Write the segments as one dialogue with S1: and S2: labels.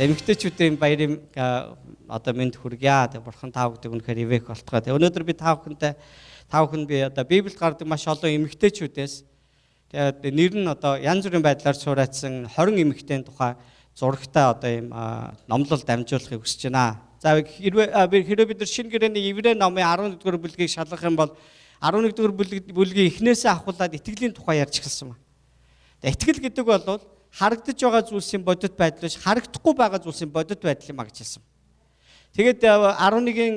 S1: Эмэгтэйчүүдийн баярын одоо мэд хүргье. Бурхан тав гэдэг үнэхээр ивэх болтгоо. Өнөөдөр би тав хүн би одоо Библид гардаг маш олон эмэгтэйчүүдээс тэгээд нэр нь одоо янз бүрийн байдлаар цуурайтсан 20 эмэгтэйн тухай зурагтай одоо ийм номлол дамжуулахыг хүсэж байна. За хэрвээ бид нар шинэ гэрээний Еврей номын 11-р бүлгийг шалгах юм бол 11-р бүлгийн эхнээсээ ахуулаад итгэлийн тухай ярьж эхэлсэн ба. Итгэл гэдэг бол харагдаж байгаа зүйлсийн бодит байдал биш, харагдахгүй байгаа зүйлсийн бодит байдал юм а гэж хэлсэн. Тэгээд 11-ийн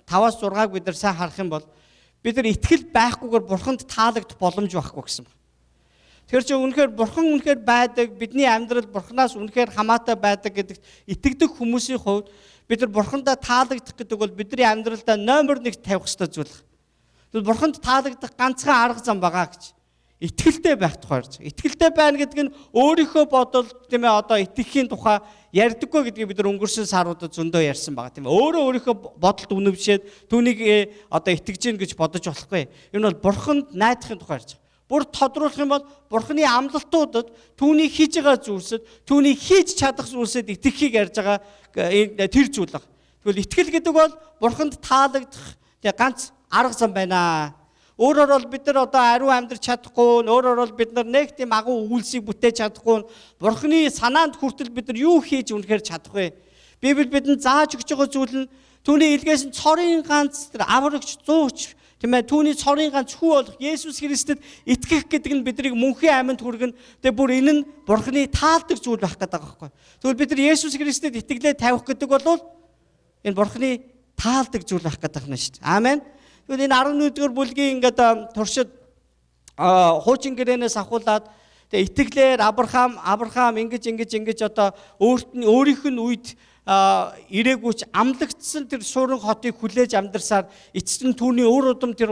S1: 5-аас 6-аг бид нар сайн харах юм бол бид нар итгэл байхгүйгээр бурханд таалагдах боломж байхгүй гэсэн байна. Тэр чинь үнэхээр бурхан үнэхээр байдаг, бидний амьдрал бурханаас үнэхээр хамаатай байдаг гэдэгт итгэдэг хүмүүсийн хувьд бид нар бурхандаа таалагдах гэдэг бол бидний амьдралдаа номер 1 тавих ёстой зүйл. Тэгвэл бурханд таалагдах ганцхан арга зам байгаа гэж. Итгэлтэй байх тухай ярьж. Итгэлтэй байна гэдэг нь өөрийнхөө бодол тийм ээ одоо итгэхийн тухай ярьдаггүй гэдгийг бид нар өнгөрсөн саруудад зөндөө ярьсан байгаа тийм ээ. Өөрөө өөрийнхөө бодолд үнэмшээд түүнийг одоо итгэж гин гэж бодож болохгүй. Энэ бол бурханд найдахын тухай ярьж. Бүр тодруулах юм бол бурханы амлалтуудад түүний хийж байгаа зүйлсэд түүний хийж чадах зүйлсэд итгэхийг ярьж байгаа тэр зүйл баг. Тэгвэл итгэл гэдэг бол бурханд таалагдах ганц арга зам байна. Өөрөөр бол бид нар одоо ариун амьдрч чадахгүй, өөрөөр бол бид нар нэг тийм агуу үйлсийг бүтээж чадахгүй, бурханы санаанд хүртэл бид нар юу хийж үнэхээр чадахгүй. Библи бидэнд зааж өгч байгаа зүйл нь түүний илгээс нь цорын ганц тэр аврагч зууч тийм ээ түүний цорын ганц хүү болох Есүс Христэд итгэх гэдэг нь бидний мөнхийн амьд хүргэн тэгээ бүр энэ нь бурханы таалдаг зүйл байх гэдэг байгаа байхгүй. Тэгвэл бид нар Есүс Христэд итгэлээ тавих гэдэг бол энэ бурханы таалдаг зүйл байх гэдэг нь шүү дээ. Аамен. Тэгвэл энэ 11-р бүлгийн ингээд туршид хуучин гэрээнээс ахуулаад тэгээ итгэлээр Авраам ингэж одоо өөрийнх нь үед ирээгүйч амлагдсан тэр суурин хотыг хүлээж амьдарсаар эцэст нь түүний өөр удам тэр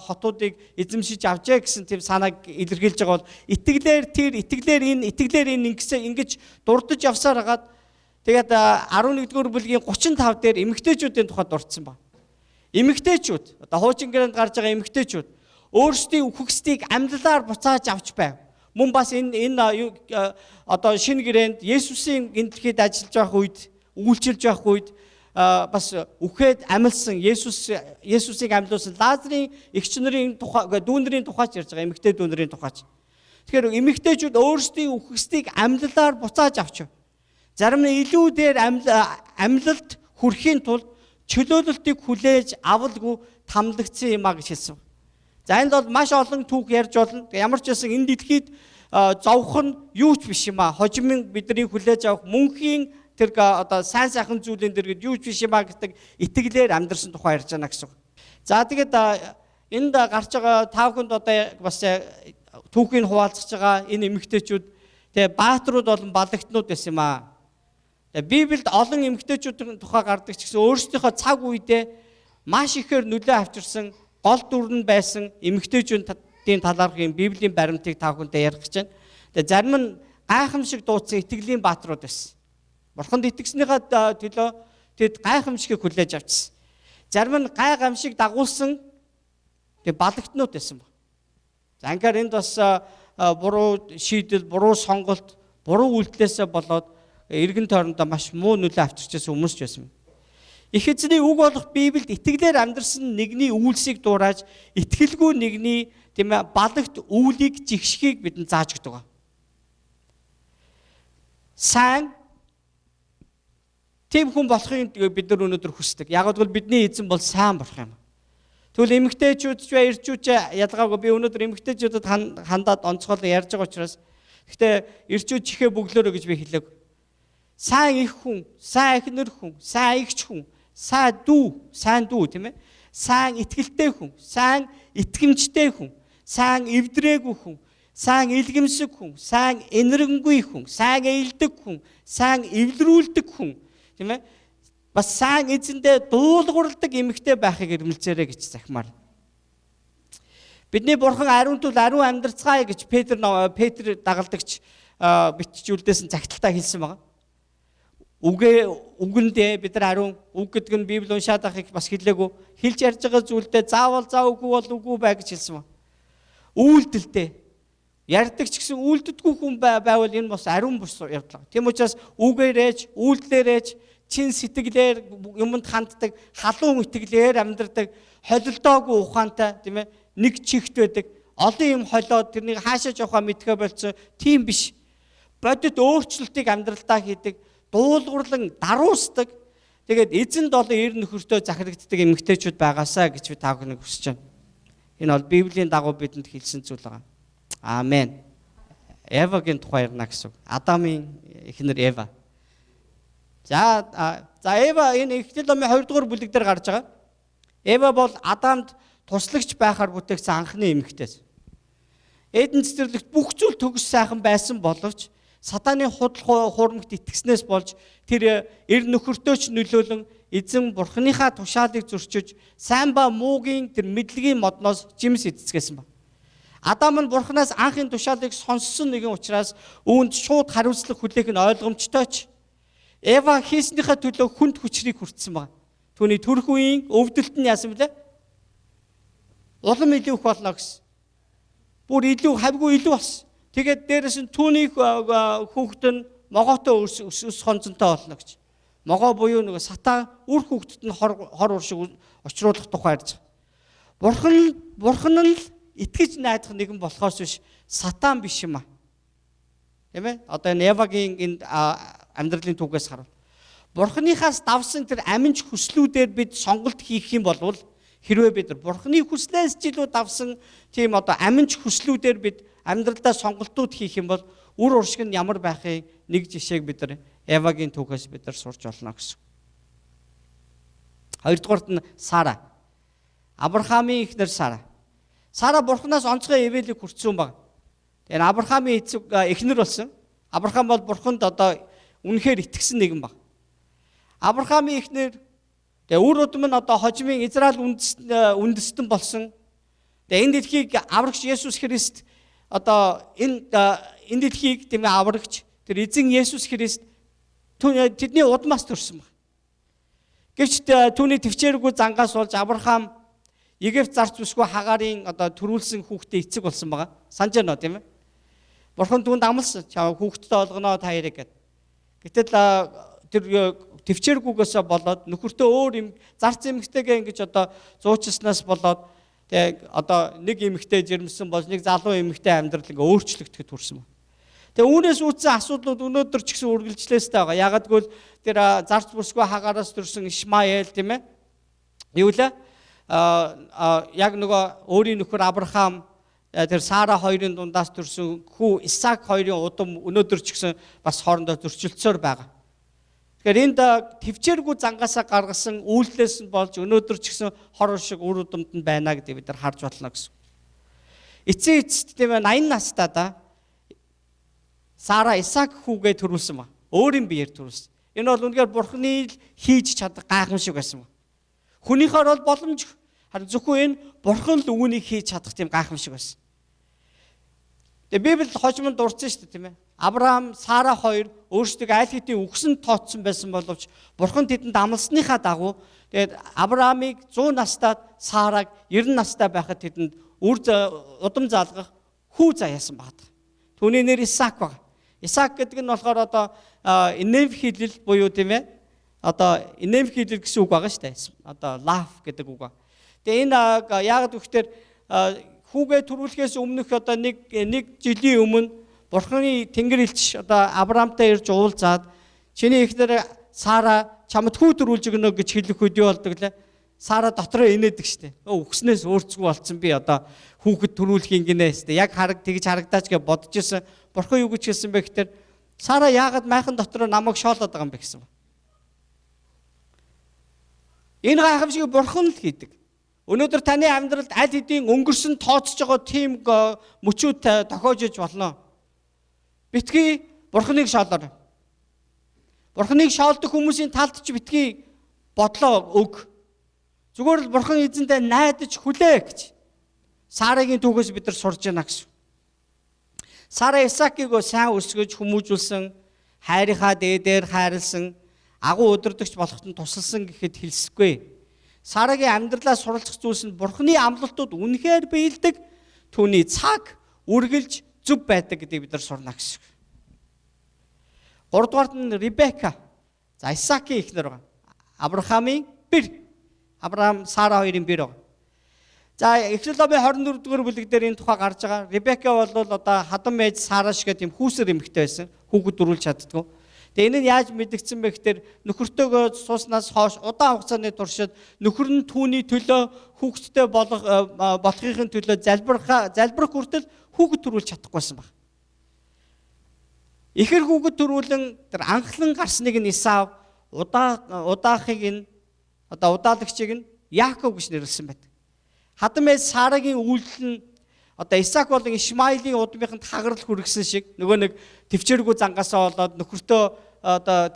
S1: хотуудыг эзэмшиж авчаа гэсэн тийм санааг илэрхийлж байгаа бол итгэлээр энэ ингэж дурдж явсаар хагаад тэгээд 11-р бүлгийн 35 дээр эмэгтэйчүүдийн тухай дурдсан ба. Эмэгтэйчүүд одоо хуучин гэрээнд гарч байгаа эмэгтэйчүүд өөрсдийн үхэгсдийг амьдлаар буцааж авч байв. Мөн бас энэ одоо шинэ гэрээнд Есүсийн гинтлэхэд ажиллаж байх үед үйлчилж байх үед бас үхээд амилсан Есүсийг амьлуулсан Лазарын эгч нарын тухай дүүнэрийн тухайч ярьж байгаа эмэгтэй дүүнэрийн тухайч. Тэгэхээр эмэгтэйчүүд өөрсдийн үхэгсдийг амьдлаар буцааж авч байв. Зарим нь илүү дээр амьлалд хүрэхийн тулд чөлөөлөлтийг хүлээж авалгүй тамлагдсан юм а гэж хэлсэн. За энд бол маш олон түүх ярьж болно. Ямар ч байсан энэ дэлхийд зовх нь юу ч биш юм а. Хожимын бидний хүлээж авах мөнхийн тэр одоо сайн сайхан зүйлэн дэргэд юу ч биш юм а гэдэг итгэлээр амьдрсан тухай ярьж байна гэсэн. За тэгээд энд гарч байгаа тав хүнд одоо бас түүхийг хуваалцаж байгаа энэ эмэгтэйчүүд тэгээ бааtruуд болон балагтнууд байсан юм а. Библид олон эмэгтэйчүүдийн тухай гардаг ч гэсэн өөрсдийнхөө цаг үедээ маш ихээр нөлөө авчирсан гол дүр нь байсан эмэгтэйчүүдийн талаарх юм Библийн баримтыг та бүхэндээ ярих гэж байна. Тэгээ зарим нь гайхамшиг дуудсан итгэлийн бааtruуд байсан. Бурханд итгэснийхаа төлөө тэд гайхамшигыг хүлээж авчихсан. Зарим нь гайхамшиг дагуулсан тэг балагтнууд байсан ба. За ингээд энд бас буруу шийдэл, буруу сонголт, буруу үйлдэлээсээ болоод эргэн тойрондоо маш муу нөлөө авчирчсан хүмүүс ч байсан. Их эзний үг болох Библид итгэлээр амьдрсан нэгний үйлсийг дуурайж, итгэлгүй нэгний тийм ээ балагт үүлийг жигшхийг бидэнд зааж өгдөг. Сайн тийм хүн болохыг бид нар өнөөдөр хүсдэг. Яг л бидний эзэн бол сайн болох юм. Тэгвэл эмэгтэйчүүд ч бай эрчүүд ялгаагүй би өнөөдөр эмэгтэйчүүдэд хандаад онцгойлон ярьж байгаа учраас гэхдээ эрчүүд чихээ бөглөөрөө гэж би хэлээг. Сайн их хүн, сайн эхнэр хүн, сайн эгч хүн, сайн дүү тийм ээ. Сайн итгэлтэй хүн, сайн итгэмжтэй хүн, сайн эвдрээгүй хүн, сайн илгэмсэг хүн, сайн энэрэнгүй хүн, сайн эйлдэг хүн, сайн эвлэрүүлдэг хүн тийм ээ. Бас сайн эзэндээ дуулуурладаг эмэгтэй байхыг эрмэлзээрэй гэж захимаар. Бидний бурхан ариун тул ариун амьдрцгаая гэж Петр дагалдагч бичүүлдээс нь загталтаа хэлсэн байна. Үгэндээ бид нар ариун үг гэдэг нь Библи уншаад ахыг бас хэлээгүй. Хэлж ярьж байгаа зүйлдээ заавал заа үгүй бол үгүй бай гэж хэлсэн байна. Үйлдэлдээ Ярьдаг ч гэсэн үйлддэггүй хүн байвал энэ бас ариун бус явдлага. Тийм учраас үгээрээж, үйлдэлээрээж, чин сэтгэлээр юмд ханддаг, халуун итгэлээр амьдрдаг, холилдоогүй ухаантай, тийм ээ, нэг чихт байдаг. Олон юм холиод тэрнийг хаашаа явахаа мэдхэ болцсон. Тийм биш. Бодит өөрчлөлтийг амьдралдаа хийдэг, дуулуурлан даруусдаг. Тэгээд эзэнд олон эр нөхөртөө захирагддаг эмэгтэйчүүд байгаасаа гэж би та бүхэнд хүсэж байна. Энэ бол Библийн дагуу бидэнд хэлсэн зүйл байгаа. Амен. Евагийн тухай ярина гэсэн. Адамын эхнэр Ева. За Ева энэ Эхлэл номын 2 дугаар бүлэг дээр гарч байгаа. Ева бол Адамд туслагч байхаар бүтээгдсэн анхны эмэгтэйс. Эден цэцэрлэгт бүх зүйл төгс сайхан байсан боловч сатаны худал хуурмагт итгэснээс болж тэр эр нөхөртөө ч нөлөөлөн эзэн бурхныхаа тушаалыг зөрчиж сайн ба муугийн тэр мэдлэгийн модноос жимс эцэцгээсэн ба. Адам нь бурхнаас анхын тушаалыг сонссон нэгэн учраас үүнд шууд хариуцлага хүлээх нь ойлгомжтойч. Ева хийснийхээ төлөө хүнд хүчрийг хүртсэн ба. Түүний төрөх үеийн өвдөлт нь яасан блэ? Улам илүү их болно гэсэн. Бүр илүү хавгүй илүү болсон. Тэгээд дээрэс нь түүний хүүхэд нь могоотой өс хонцонтой болно гэж. Могоо буюу нэг сатан үр хүүхдэд нь хор уршиг очруулах тухай ярьж байгаа. Бурхан нь л итгэж найдах нэгэн болохоос биш сатан биш юм аа. Тийм ээ? Одоо энэ Евагийн энэ амьдралын түүхээс харуул. Бурханыхаас давсан тэр аминч хүслүүдээр бид сонголт хийх юм бол хэрвээ бид Бурханы хүслээс ч илүү давсан тийм одоо аминч хүслүүдээр бид амьдралдаа сонголтууд хийх юм бол үр уршиг нь ямар байхыг нэг жишээг бид нар Евагийн түүхээс бид нар сурч олно гэсэн. Хоёрдугаарт нь Сара. Авраамийн эхнэр Сара. Сара Бурханаас онцгой ивэлийг хүртсэн баг. Тэгээд Авраамийн эхнэр болсон. Авраам бол Бурханд одоо үнэхээр итгэсэн нэгэн баг. Авраамийн эхнэр тэгээд үр удам нь одоо хожимын Израиль үндэстэн болсон. Тэгээд энэ дэлхийг аврагч Есүс Христ одоо энэ дэлхийг тийм ээ аврагч тэр эзэн Есүс Христ тэдний удмаас төрсөн баг. Гэвч түүний төвчээргүй зангаас болж Авраам Египт зарц бүсгүй хагаарын одоо төрүүлсэн хүүхдээ эцэг болсон байгаа. Санаж байна уу тийм ээ? Бурхан түүнд амласан. Чаа хүүхдтэй олгоноо та яриг гэд. Гэтэл тэр төвчээргүйгээс болоод нөхөртөө өөр юм зарц эмэгтэйгээ ингэж одоо зуучилснаас болоод тэг одоо нэг эмэгтэй жирэмсэн бол нэг залуу эмэгтэй амьдрал ингээ өөрчлөгдөж төрсөн байна. Тэгээ үүнээс үүдсэн асуудлууд өнөөдөр ч гэсэн үргэлжлээстэй байгаа. Ягаад гэвэл тэр зарц бүсгүй хагаараас төрсэн Ишмаэл тийм ээ? Юу лээ? Яг нөгөө өөрийн нөхөр Авраам тэр Сара хоёрын дундаас төрсэн хүү Исаак хоёрын удам өнөөдөр ч гэсэн бас хоорондоо зөрчилдсөөр байгаа. Тэгэхээр энд төвчээргүй зангаасаа гаргасан үйлдэлээс нь болж өнөөдөр ч гэсэн хор шиг үр удамд нь байна гэдэг бид нар харж болно гэсэн. Эцээ эцэст тийм ээ 80 настайдаа Сара Исаак хүүгээ төрүүлсэн ба. Өөрийн биеэр төрүүлсэн. Энэ бол үнэхээр Бурханы хийж чадах гайхамшиг байсан ба. Хүнийхээр бол боломжгүй. Харин зөвхөн энэ Бурхан л үүнийг хийж чадах тийм гайхамшиг байсан. Тэгээ Библид хожимд дурдсан шүү дээ тийм ээ. Авраам, Сара хоёр өөрсдөө аль хэдийн үгсэнд тооцсон байсан боловч Бурхан тэдэнд амласныхаа дагуу тэгээд Авраамыг 100 настайд Сараг 90 настай байхад тэдэнд удам заалгах хүү заяасан байна. Түүний нэр Исаак баг. Исаак гэдэг нь болохоор одоо инэв хэлэл буюу тийм ээ. Одоо инэв хэлэл гэсэн үг байгаа шүү дээ. Одоо лав гэдэг үг ба. Тэгээ энэ яагаад гэвэл хүүгээ төрүүлэхээс өмнөх одоо нэг жилийн өмнө Бурханы тэнгэр элч одоо Авраамтай ирж уулзаад чиний эхнэр Сара чамд хүү төрүүлж өгнө гэж хэлэх үед юу болдог лээ? Сара дотроо инээдэг штэ. Өгснээс өөрцгөө болцсон би одоо хүүхэд төрүүлэх ингэнэ штэ. Яг тэгж харагдаач гэж бодож ирсэн. Бурхан юу гэж хэлсэн бэ гэхээр Сара яагаад майхан дотроо намайг шоолоод байгаа юм бэ гэсэн. Энэ гайхамшиг Бурхан л хийдэг. Өнөөдөр таны амьдралд аль хэдийн өнгөрсөн тооцож байгаа тийм мөчүүд тохиож иж болно. Битгий Бурханыг шоолоор. Бурханыг шоолдог хүмүүсийн талд ч битгий бодлоо өг. Зүгээр л Бурхан эзэндээ найдаж хүлээ гэж. Сарагийн түүхээс бид нар сурж байна гэсэн. Сара Исаакийг сайн өсгөж хүмүүжүүлсэн, хайрынхаа дээдээр хайрлсан, агуу удирдагч болоход нь тусалсан гэхэд хэлсэхгүй. Сарагийн амьдралаас суралцах зүйлс нь Бурханы амлалтууд үнэхээр биелдэг. Түүний цаг үргэлж зөв байдаг гэдгийг бид нар сурна гэсэн. 3 дугаарт нь Ребека. За Исаакийн эхнэр байгаа. Авраамын бэр. Авраам, Сара хоёрын бэр байгаа. За Эшлэл 24 дугаар бүлэг дээр энэ тухай гарч байгаа. Ребека бол одоо хадам ээж Сара шиг тийм хүүсэр эмэгтэй байсан. Хүүхэд дөрүүлж чаддгүй. Тэгээ энэ нь яаж мэдгдсэн бэ гэхээр нөхөртөөгөө сууснаас хойш удаан хугацааны туршид нөхөр нь түүний төлөө хүүхэдтэй болохын төлөө залбирах хүртэл хүүхэд төрүүлж чадахгүйсэн баг. Ихэр хүүхэд төрүүлэн тэр анхлан гарсныг нь Исав, удаахыг нь одоо удаалагчийг нь Яаков гэж нэрлсэн байдаг. Хадам ээж Сарагийн үйлдэл нь одоо Исаак болон Ишмаилийн удмынханд хагарал хүргэсэн шиг нөгөө нэг төвчээргүй зангаасаа болоод нөхөртөө одоо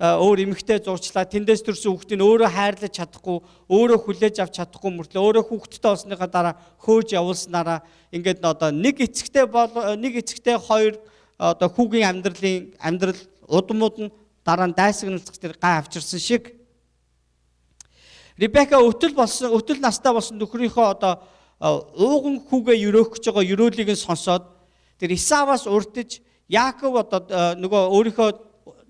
S1: өөр эмэгтэй зурчлаа, тэндээс төрсөн хүүхдийг өөрөө хайрлаж чадахгүй, өөрөө хүлээж авч чадахгүй мөртлөө өөрөө хүүхдтэй болсныхаа дараа хөөж явуулснараа ингээд одоо нэг эцэгтэй хоёр одоо хүүгийн амьдрал удмууд нь дараа нь дайсагналцах тэр гай авчирсан шиг Ребека өтөл настай болсон нөхрийнхөө одоо ууган хүүгээ өрөөх гэж байгаа өрөөлийг нь сонсоод тэр Исаваас урдж Яаков одоо нөгөө өөрийнхөө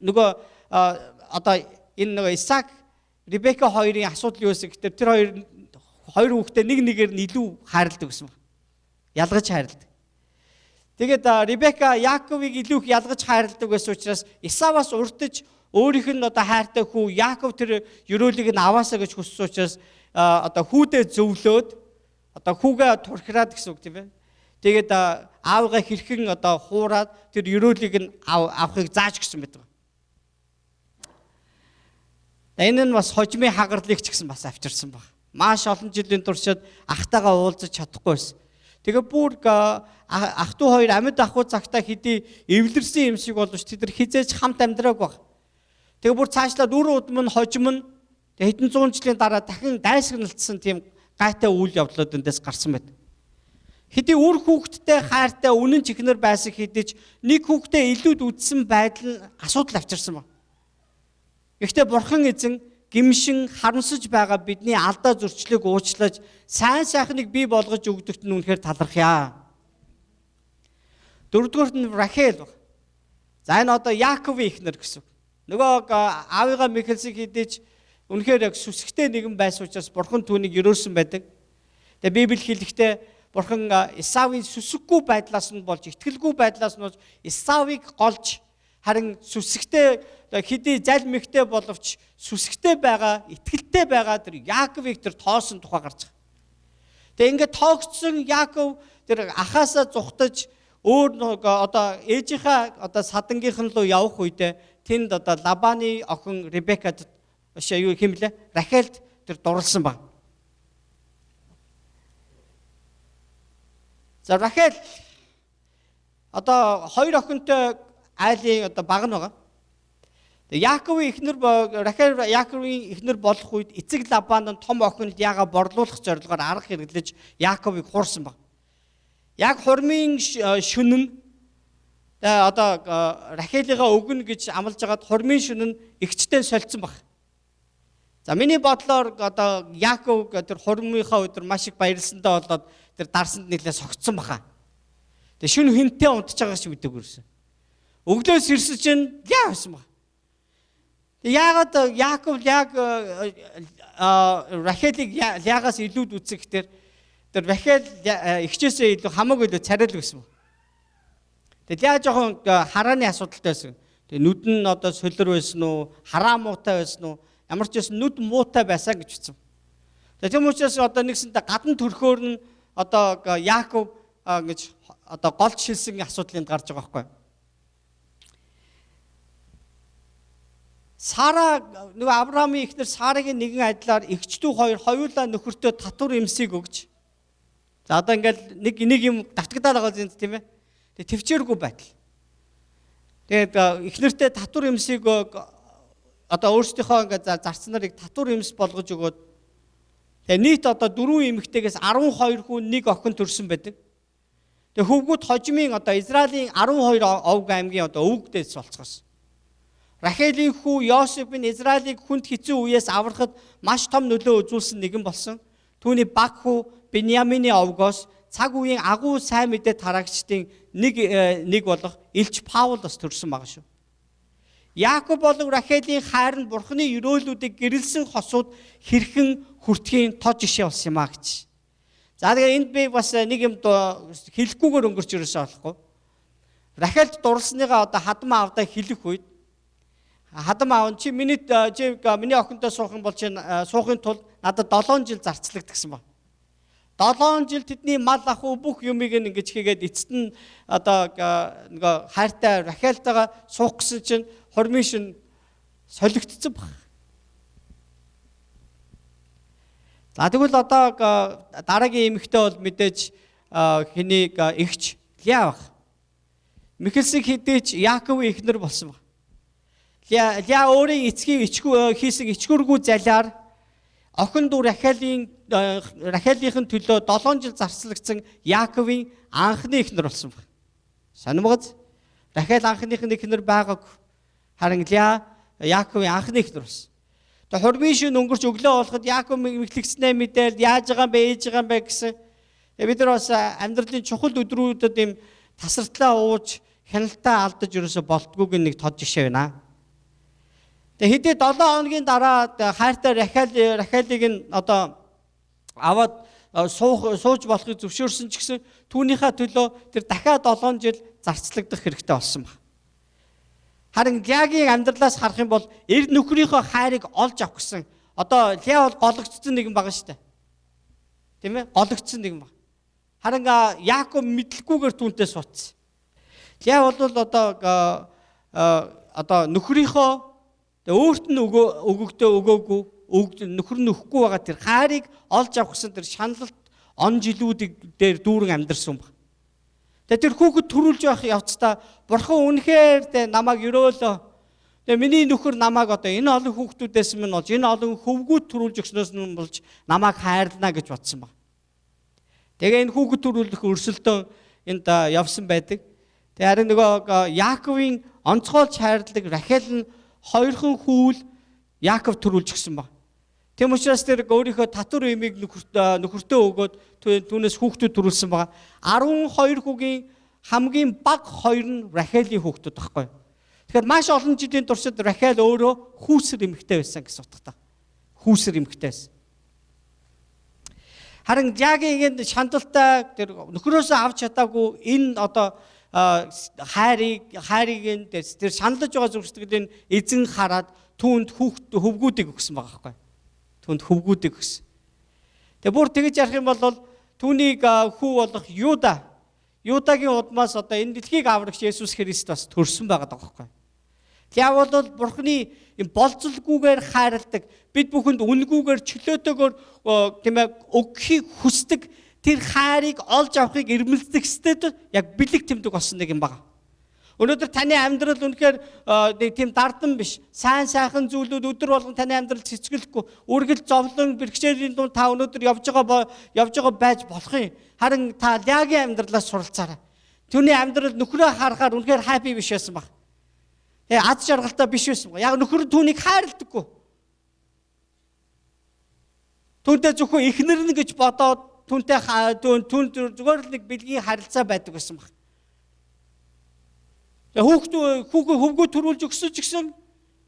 S1: нөгөө одоо энэ нөгөө Исаак Ребека хоёрын асуудал юу вэ гэхээр тэр хоёр хүүхдээ нэг нэгээр нь илүү хайрладаг гэсэн байна. Ялгаж хайрладаг. Тэгээд Ребека Яаковыг илүү их ялгаж хайрладаг байсан учраас Исаваас урдж өөрийнх нь одоо хайртай хүү Яаков тэр өрөөлийг нь аваасаа гэж хүссэн учраас одоо хүүдээ зөвлөөд одоо хүүгээ турхираад гэсэн үг тийм ээ. Тэгээд аавгаа хэрхэн одоо хуураад тэр өрөөлийг нь авахыг зааж гисэн байдаг. Энэ нь бас хожимын хагарлыг ч гэсэн бас авчирсан баг. Маш олон жилийн туршид ахтайгаа уулзаж чадахгүй байсан. Тэгээ бүр ах トゥ хоёр амьд ахуй цагтаа хэдий эвлэрсэн юм шиг боловч тэд нар хизээж хамт амьдрааг баг. Тэгээ бүр цаашлаад үр удам нь хожим нь хэдэн зуун жилийн дараа дахин дайсагналцсан тийм гайтай үйл явдлууд эндээс гарсан байд. Хэдий үр хүүхэдтэй хайртай үнэн чихнэр байсан хэдиж нэг хүүхдээ илүүд үдсэн байдал нь асуудал авчирсан баг. Гэхдээ бурхан эзэн гимшин харамсаж байгаа бидний алдаа зөрчлийг уучлаж сайн сайхныг бий болгож өгдөгт нь үнэхээр талархъя. Дөрөвдүгээрт нь Рахел баг. За энэ одоо Яаковын эхнэр гэсэн. Нөгөө аавыгаа мэхэлсийг хідэж үнэхээр яг сүсгтэй нэгэн байсан учраас бурхан түүнийг өрөөсөн байдаг. Тэгээ Библи хэлэхдээ бурхан Исавын сүсггүй байдлаас нь болж итгэлгүй байдлаас нь болж Исавыг голж харин сүсгтэй хэдий залмигтэй боловч сүсгтэй байгаа, итгэлтэй байгаа тэр Яаковыг тэр тоосон тухай гарч байгаа. Тэгээ ингээд тоогдсон Яаков тэр ахаасаа зүхтаж өөр одоо ээжийнхаа одоо садангийнх нь руу явах үедээ тэнд одоо Лабаны охин Ребекад юу хэмлээ? Рахелд тэр дурлсан баг. За Рахел одоо хоёр охинтой айлын одоо баг нь байгаа. Тэгээ Яаковын эхнэр Рахел Яаковын эхнэр болох үед эцэг Лабан нь том охинд яага борлуулах зорилгоор арга хэрэглэж Яаковыг хуурсан баг. Яг хурмын шөнөн одоо Рахелигаа өгнө гэж амлаж байгаад хурмын шөнө нь эгчтэй солилцсон баг. За миний бодлоор одоо Яаков тэр хурмынхаа өдөр маш их баярлсандаа болоод тэр дарсанд нэлээ согтсон баха. Тэгээ шөнө хинтээ унтж байгаа шиг мэдээгүй юусэн. Өглөөс ирсэн чинь яа байсан баг. Яагаад Яаков яг Рахелийг яагаас илүүд үзэх гэхээр тэр Рахел эгчээсээ илүү хамаагүй илүү царил байсан баг. Тэгэл яа жоохон харааны асуудалтай байсан. Тэгээ нүд нь одоо солир байсан уу, хараа муутай байсан уу, ямар ч байсан нүд муутай байсан гэж хэлсэн. Тэгээ тийм учраас одоо нэгсэнтэй гадна төрхөөр нь одоо Яаков гэж одоо голч шилсэн асуудал энд гарч байгаа байхгүй. Сара нөгөө Авраамын эхнэр Сарагийн нэгэн адилаар эгчдүү хоёр хоёулаа нөхөртөө татвар эмсийг өгч. За одоо ингээл нэг юм давтагдаад байгаа юм тийм ээ. Тэгээ төвчээргүй байдал. Тэгээд эхнэртээ татвар эмсийг одоо өөрсдийнхөө ингээд зарцнарыг татвар эмс болгож өгөөд тэгээ нийт одоо 4 эмэгтэйгээс 12 хүн нэг охин төрсэн байдаг. Тэгээ хөвгүүд хожимын одоо Израилийн 12 овг аймгийн одоо өвгдээс болцгоос. Рахелийн хүү Йосеф нь Израилийг хүнд хэцүү үеэс аврахад маш том нөлөө үзүүлсэн нэгэн болсон. Түүний баг хүү Биньямины овгоос цаг үеийн агуу сайн мэдээ тараагчдын нэг болох Илч Паул бас төрсөн байгаа шүү. Яаков болон Рахелийн хайр нь Бурхны өрөөлүүдийг гэрэлсэн хосууд хэрхэн хүртхийн тод жишээ болсон юм а гэж. За тэгээ энд би бас нэг юм хэлэхгүйгээр өнгөрч ирсэн болохгүй. Рахельд дурлсныгаа одоо хадам аавдаа хэлэх үед хадам аав чи миний охинтой суух юм бол чи суухын тулд надад 7 жил зарцлагд гэсэн ба. 7 жил тэдний мал ахуй бүх юмыг ингэж хийгээд эцэст нь одоо нөгөө хайртай Рахельтайгаа суух гэсэн чинь хормын шин солигдсон баг. За тэгвэл одоо дараагийн эмэгтэй бол мэдээж хэнийг эгч Лиа баг. Мэхэлсэг хідээч Яаковын эхнэр болсон баг. Лиа өөрийн эцгийн хийсэн ичгүүргүй залиар охин дүү Рахелийнхэн төлөө 7 жил зарцлагдсан Яаковын анхны эхнэр болсон баг. Сонирмогц. Рахел анхных нь эхнэр байгаагүй. Харин Лиа Яаковын анхны эхнэр болсон. Тэгээ хурмын шин өнгөрч өглөө болоход Яаков мэдлэгснээ мэдээл яаж байгаа юм бэ, ээж байгаа юм бэ гэсэн. Тэгээ бид нар бас амьдралын чухал өдрүүдэд ийм тасартлаа ууж хяналтаа алдаж ерөөсө болтгүйг нэг тод жишээ байна. Тэгээ хэдий 7 хоногийн дараа хайртай Рахелийг нь одоо аваад сууж болохыг зөвшөөрсөн ч гэсэн түүнийхээ төлөө тэр дахиад 7 жил зарцлагдах хэрэгтэй болсон баг. Харин Лиагийн амьдралаас харах юм бол эр нөхрийнхөө хайрыг олж авах гэсэн. Одоо Лиа бол гологдсон нэгэн байгаа шүү дээ. Тийм ээ? Гологдсон нэгэн баг. Харин Яаков мэдлэггүйгээр түүнтэй суудсан. Лиа бол одоо нөхрийнхөө өөрт нь өгөөгүй нөхөр нь өгөхгүй байгаа тэр хайрыг олж авах гэсэн тэр шаналлт он жилүүдийг дээр дүүрэн амьдэрсэн баг. Тэгээ тэр хүүхэд төрүүлж байх явцдаа Бурхан үнэхээр намайг өрөөлөө. Тэгээ миний нөхөр намайг одоо энэ олон хүүхдүүдээс минь болж энэ олон хөвгүүд төрүүлж өгснөөс нь болж намайг хайрлана гэж бодсон баг. Тэгээ энэ хүүхэд төрүүлэх өрсөлдөөн энд явсан байдаг. Тэгээ харин нөгөө Яаковын онцгойлж хайрладаг Рахел нь хоёрхан хүүл Яаков төрүүлж өгсөн баг. Тэм учраас тэр өөрийнхөө татвар эмийг нөхөртөө өгөөд түүнээс хүүхдүүд төрүүлсэн байгаа. 12 хүүгийн хамгийн бага 2 нь Рахелийн хүүхдүүд байхгүй. Тэгэхээр маш олон жилийн туршид Рахел өөрөө хүүсэр эмэгтэй байсан гэсэн утгатай. Хүүсэр эмэгтэй байсан. Харин Яагийн энэ шандалтай тэр нөхрөөсөө авч чадаагүй энэ одоо хайрыг тэр шаналж байгаа зүрхсэтгэлийн эзэн хараад түүнд хөвгүүдийг өгсөн байгаа байхгүй. Түүнд хөвгүүдийг өгсөн. Тэгээ бүр тэгж ярих юм бол түүнийг хүү болох Юдагийн удмаас одоо энэ дэлхийг аврагч Есүс Христ бас төрсөн байгаа байхгүй. Яавал бол Бурхны болцолгүйгээр хайрладаг, бид бүхэнд үнгүүгээр чөлөөтэйгээр тийм ээ өгөхийг хүсдэг тэр хайрыг олж авахыг эрмэлздэг стэд яг бэлэг тэмдэг болсон нэг юм байна. Өнөөдөр таны амьдрал үнэхээр тийм дардан биш. Сайн сайхан зүйлүүд өдөр болгон таны амьдрал цэцгэлэхгүй. Үргэл зовлон бэрхшээлийн дунд та өнөөдөр явж байгаа байж болох юм. Харин та Лиагийн амьдралаас суралцаарай. Түүний амьдрал нөхрөө харахаар үнэхээр хаппи биш байсан баг. Аз жаргалтай биш байсан баг. Яг нөхөр түүнийг хайрладаггүй. Түүнтэй зөвхөн эхнэр нь гэж бодоод түүнтэй зүгээр л нэг бэлгийн харилцаа байдаг байсан баг. Хөвгөө төрүүлж өгсөн ч гэсэн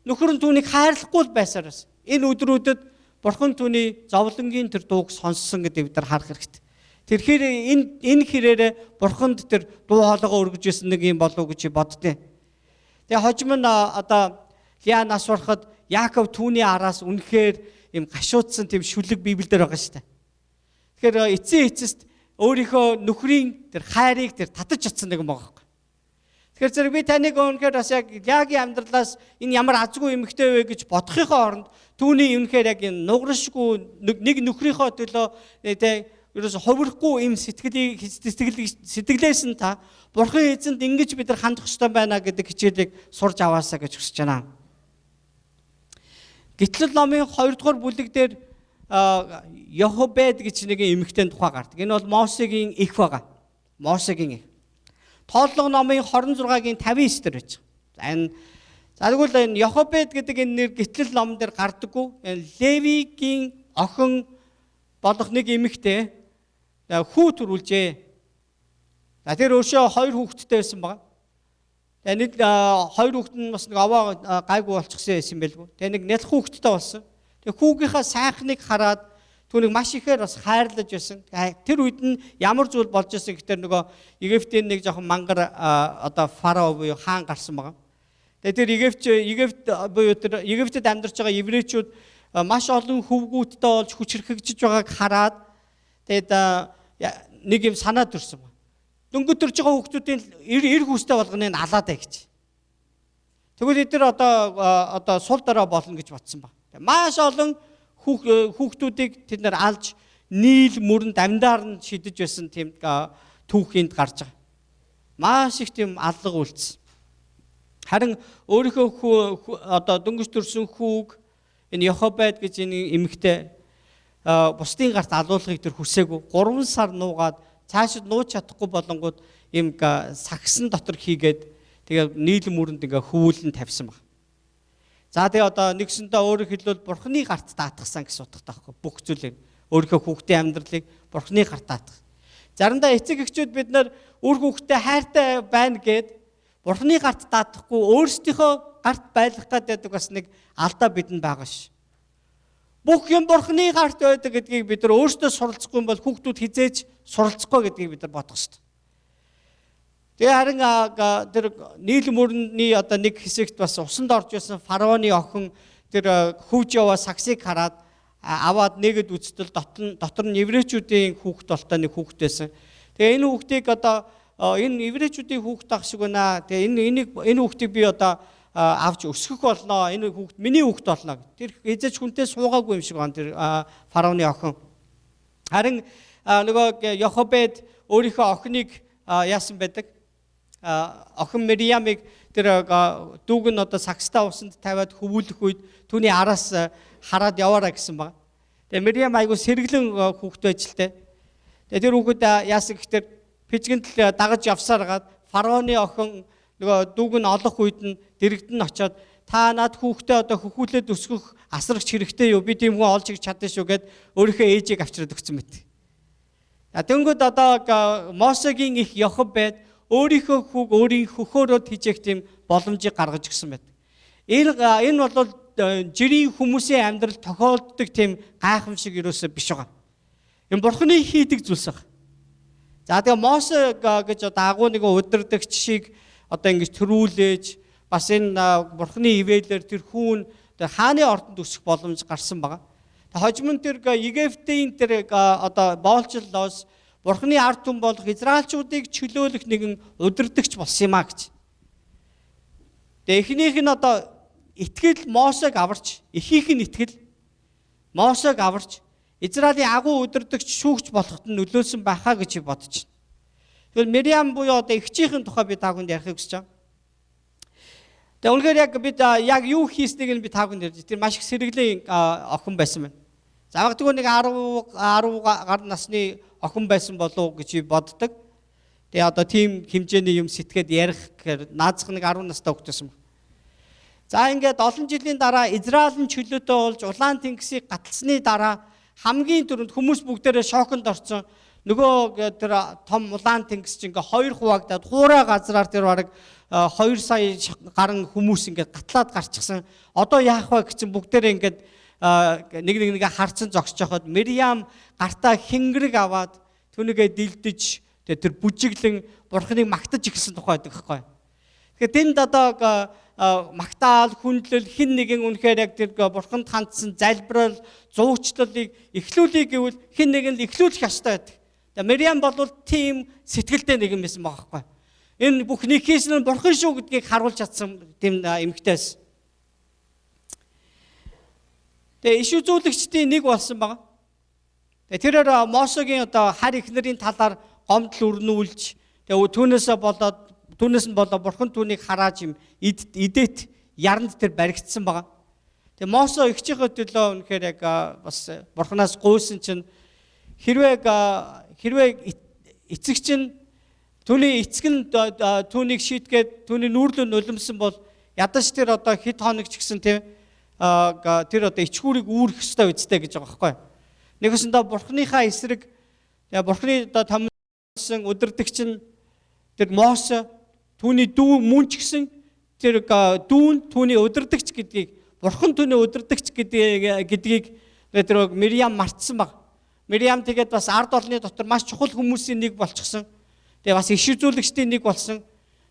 S1: нөхөр нь түүнийг хайрлахгүй байсаар байсан. Энэ өдрүүдэд Бурхан түүний зовлонгийн тэр дууг сонссон гэдэг бид нар харах хэрэгтэй. Тэрхээр энэ хэрээрээ Бурханд тэр дуу хоолойгоо өргөж ирсэн нэг юм болов уу гэж боддیں۔ Тэгээ хожим нь одоо Лиа нас урахад Яаков түүний араас үнэхээр юм гашуудсан тийм шүлэг Библиэр байгаа шүү дээ. Тэгэхээр эцсийн эцэст өөрийнхөө нөхрийн тэр хайрыг тэр татаж чадсан нэг юм байгаа. Тэгэхээр зэрэг би таныг үнэхээр бас яг Лиагийн амьдралаас энэ ямар азгүй эмэгтэй вэ гэж бодохынхоо оронд түүний үнэхээр яг энэ нуграшгүй нэг нөхрийнхөө төлөө ерөөсө хувирахгүй юм сэтгэлээс нь та Бурхан эзэнд ингэж бид нар хандах ёстой байна гэдэг хичээлийг сурж аваасаа гэж хүсэж байна. Гэтэл номын 2 дугаар бүлэг дээр Йохобед гэж нэг эмэгтэйн тухай гардаг. Энэ бол Мосегийн их байгаа. Мосегийн их. Тооллого номын 26-гийн 59 дээр байж байгаа. За тэгвэл энэ Йохобед гэдэг энэ нэр гитлэл ном дээр гардаггүй. Левигийн охин болох нэг эмэгтэй хүү төрүүлжээ. За тэр өөршөө 2 хүүхэдтэй байсан байгаа. Тэгээ нэг 2 хүүхэд нь бас нэг аваа гайгүй болчихсон байсан байлгүй. Тэгээ нэг нялх хүүхэдтэй болсон. Тэгээ хүүгийнхаа сайхныг хараад түүнийг маш ихээр бас хайрлаж байсан. Тэр үед нь ямар зүйл болж байсан гэхээр нөгөө Египтийн нэг жоохон мангар одоо фарао буюу хаан гарсан байгаа. Тэгээ тэр Египт буюу тэр Египтэд амьдарч байгаа еврейчүүд маш олон хөвгүүдтэй болж хүчрхэгжиж байгааг хараад тэгээд нэг юм санаа төрсөн байна. Дөнгөж төрж байгаа хүүхдүүдийн эр хүүстэй болгоныг алаад гэж. Тэгвэл эдгээр одоо сул дорой болно гэж бодсон ба. Маш олон хүүхдүүдийг тэд нар алж нийл мөрөнд амьдаар нь шидэж байсан тийм түүхийнд гарч байгаа. Маш их тийм аллага үйлдсэн. Харин өөрийнхөө одоо дөнгөж төрсөн хүүг энэ Йохобед гэж энэ эмэгтэй бусдын гарт алуулахыг тэр хүсээгүй. 3 сар нуугаад цаашид нууж чадахгүй болонгууд юм сагсан дотор хийгээд тэгээ нийл мөрөнд ингээ хөвүүлэн тавьсан баг. За тэгээ одоо нэгсэндээ өөрөөр хэлбэл бурхны гарт даатгсан гэсэн утгатай байхгүй. Бүх зүйлийг өөрийнхөө хүүхдийн амьдралыг бурхны гарт даатгах. Заримдаа эцэг эхчүүд бид нар үр хүүхдээ хайртай байна гэд бурхны гарт даатгахгүй өөрсдийнхөө гарт байлгах гэдэг бас нэг алдаа бидэнд байгаа ш. Бүх юм бурхны гарт байдаг гэдгийг бид нар өөрсдөө суралцахгүй юм бол хүүхдүүд хизээж суралцахгүй гэдгийг бид нар бодох ёстой. Тэгээ харин тэр нийл мөрөний одоо нэг хэсэгт бас усанд орж байсан фараоны охин тэр хөвж яваа сагсыг хараад аваад нэгэд үзтэл дотор нь еврейчүүдийн хүүхд толтой нэг хүүхд байсан. Тэгээ энэ хүүхдийг одоо энэ еврейчүүдийн хүүхд ах шиг байна. Тэгээ энэ хүүхдийг би одоо авч өсгөх болно. Энэ хүүхд миний хүүхд болно. Тэр эзэж хүнтэй суугаагүй юм шиг байна тэр фараоны охин. Харин нөгөө Йохобед өөрийнхөө охиныг яасан байдаг? Охин Мириамыг тэр дүүг нь одоо сагстаа усанд тавиад хөвүүлэх үед түүний араас хараад яваараа гэсэн баг. Тэгээ Мириам айгу сэргэлэн хүүхд байж л тэ. Тэгээ тэр хүүхэд яасан гэхээр пижгэнд л дагаж явсараад фараоны охин нөгөө дүүг нь олох үед нь дэрэгдэн очоод та над хүүхдээ одоо хөхүүлээд өсгөх асрагч хэрэгтэй юу? Би тийм хүн олж иж чадна шүү гэд өөрийнхөө ээжийг авчираад өгсөн мэт. Тэнгүүд одоо Мосегийн их Йохобед өөрийнхөө хүүг өөрийн хөхөөрөө тижээх тийм боломжийг гаргаж өгсөн байдаг. Энэ бол жирийн хүмүүсийн амьдрал тохиолддог тийм гайхамшиг юусоо биш байгаа. Энэ бурхны хийдэг зүйлс байгаа. За тэгээ Мосе гэж одоо агуу нэг удирдагч шиг одоо ингэж төрүүлээж бас энэ бурхны ивэлэр тэр хүүн хааны ордонд өсөх боломж гарсан байгаа. Тэгээ хожим нь тэр Египтийн тэр одоо боолчлолоос бурхны ард түмэн болох израилчуудыг чөлөөлөх нэгэн удирдагч болсон юм а гэж. Тэгээ эхнийх нь одоо итгэл Мосег аварч, эхийнх нь итгэл Мосег аварч Израилийн агуу удирдагч шүүгч болоход нь нөлөөсөн байхаа гэж бодож байна. Тэгвэл Мириам буюу одоо эгчийн тухай би таагүй ярихыг хүсэж байна. Тэгээ үнэхээр яг бид яг юу хийснийг нь би таагүй ярьж байна. Тэр маш их сэргэлэн охин байсан байна. Завгдгүй нэг 10 гар насны охин байсан болов гэж боддог. Тэгээ одоо тийм хэмжээний юм сэтгээд ярих гэхээр наазах нэг 10 настай хөгжсөн. За ингээд олон жилийн дараа Израилийн чөлөөтэй болж улаан тэнгисийг гаталсны дараа хамгийн түрүүнд хүмүүс бүгдээрээ шоконд орсон. Нөгөө тэр том улаан тэнгис чинь ингээ 2 хуваагдаад хуурай газраар тэр бараг 2 сая гарan хүмүүс ингээ гатлаад гарчихсан. Одоо яах вэ гэсэн бүгдээрээ ингээд нэг харцсан зогсож байхад Мириам гартаа хингэрэг аваад түүнийгээ дилдэж тэр бүжиглэн бурхныг магтаж ихсэн тухай байдаг байхгүй. Тэгэхээр тэнд одоо магтаал хүндлэл хин нэгэн үнэхээр яг тэр бурханд хандсан залбирал зуучлалыг эхлүүлэх гэвэл хин нэгэн л эхлүүлэх ёстой байдаг. Тэгээ Мириам бол тийм сэтгэлтэй нэгэн байсан байгаа байхгүй. Энэ бүхний хийсэн нь бурхан шүү гэдгийг харуулж чадсан тийм эмэгтэйс. Тэгээ иш үзүүлэгчдийн нэг болсон байгаа. Тэгээ тэрээр Мосегийн одоо хар ихнэрийн талаар гомдол өрнүүлж тэгээ түүнээс нь болоод бурхан түүнийг харааж юм идээд яранд тэр баригдсан байгаа. Тэгээ Мосе ихчийнхээ төлөө үнэхээр яг бас бурханаас гуйсан чинь хэрвээ эцэг чинь түүний эцэг нь түүнийг шийтгээд түүний нүүрлөө нулимсан бол ядаж тэр одоо хэд хоног ч гэсэн тийм тэр одоо ичгүүрийг үүрэх ёстой үстэй гэж байгаа байхгүй. Нэгсэндээ бурхныхаа эсрэг Тэгээ бурхны одоо томилсон удирдагч нь тэр Мосе түүний дүү мөн ч гэсэн тэр дүүн түүний удирдагч гэдгийг бурхан түүний удирдагч гэдгийг тэр Мириам мартсан баг. Мириам тэгээд бас ард олны дотор маш чухал хүмүүсийн нэг болчихсон. Тэгээ бас иш үзүүлэгчдийн нэг болсон.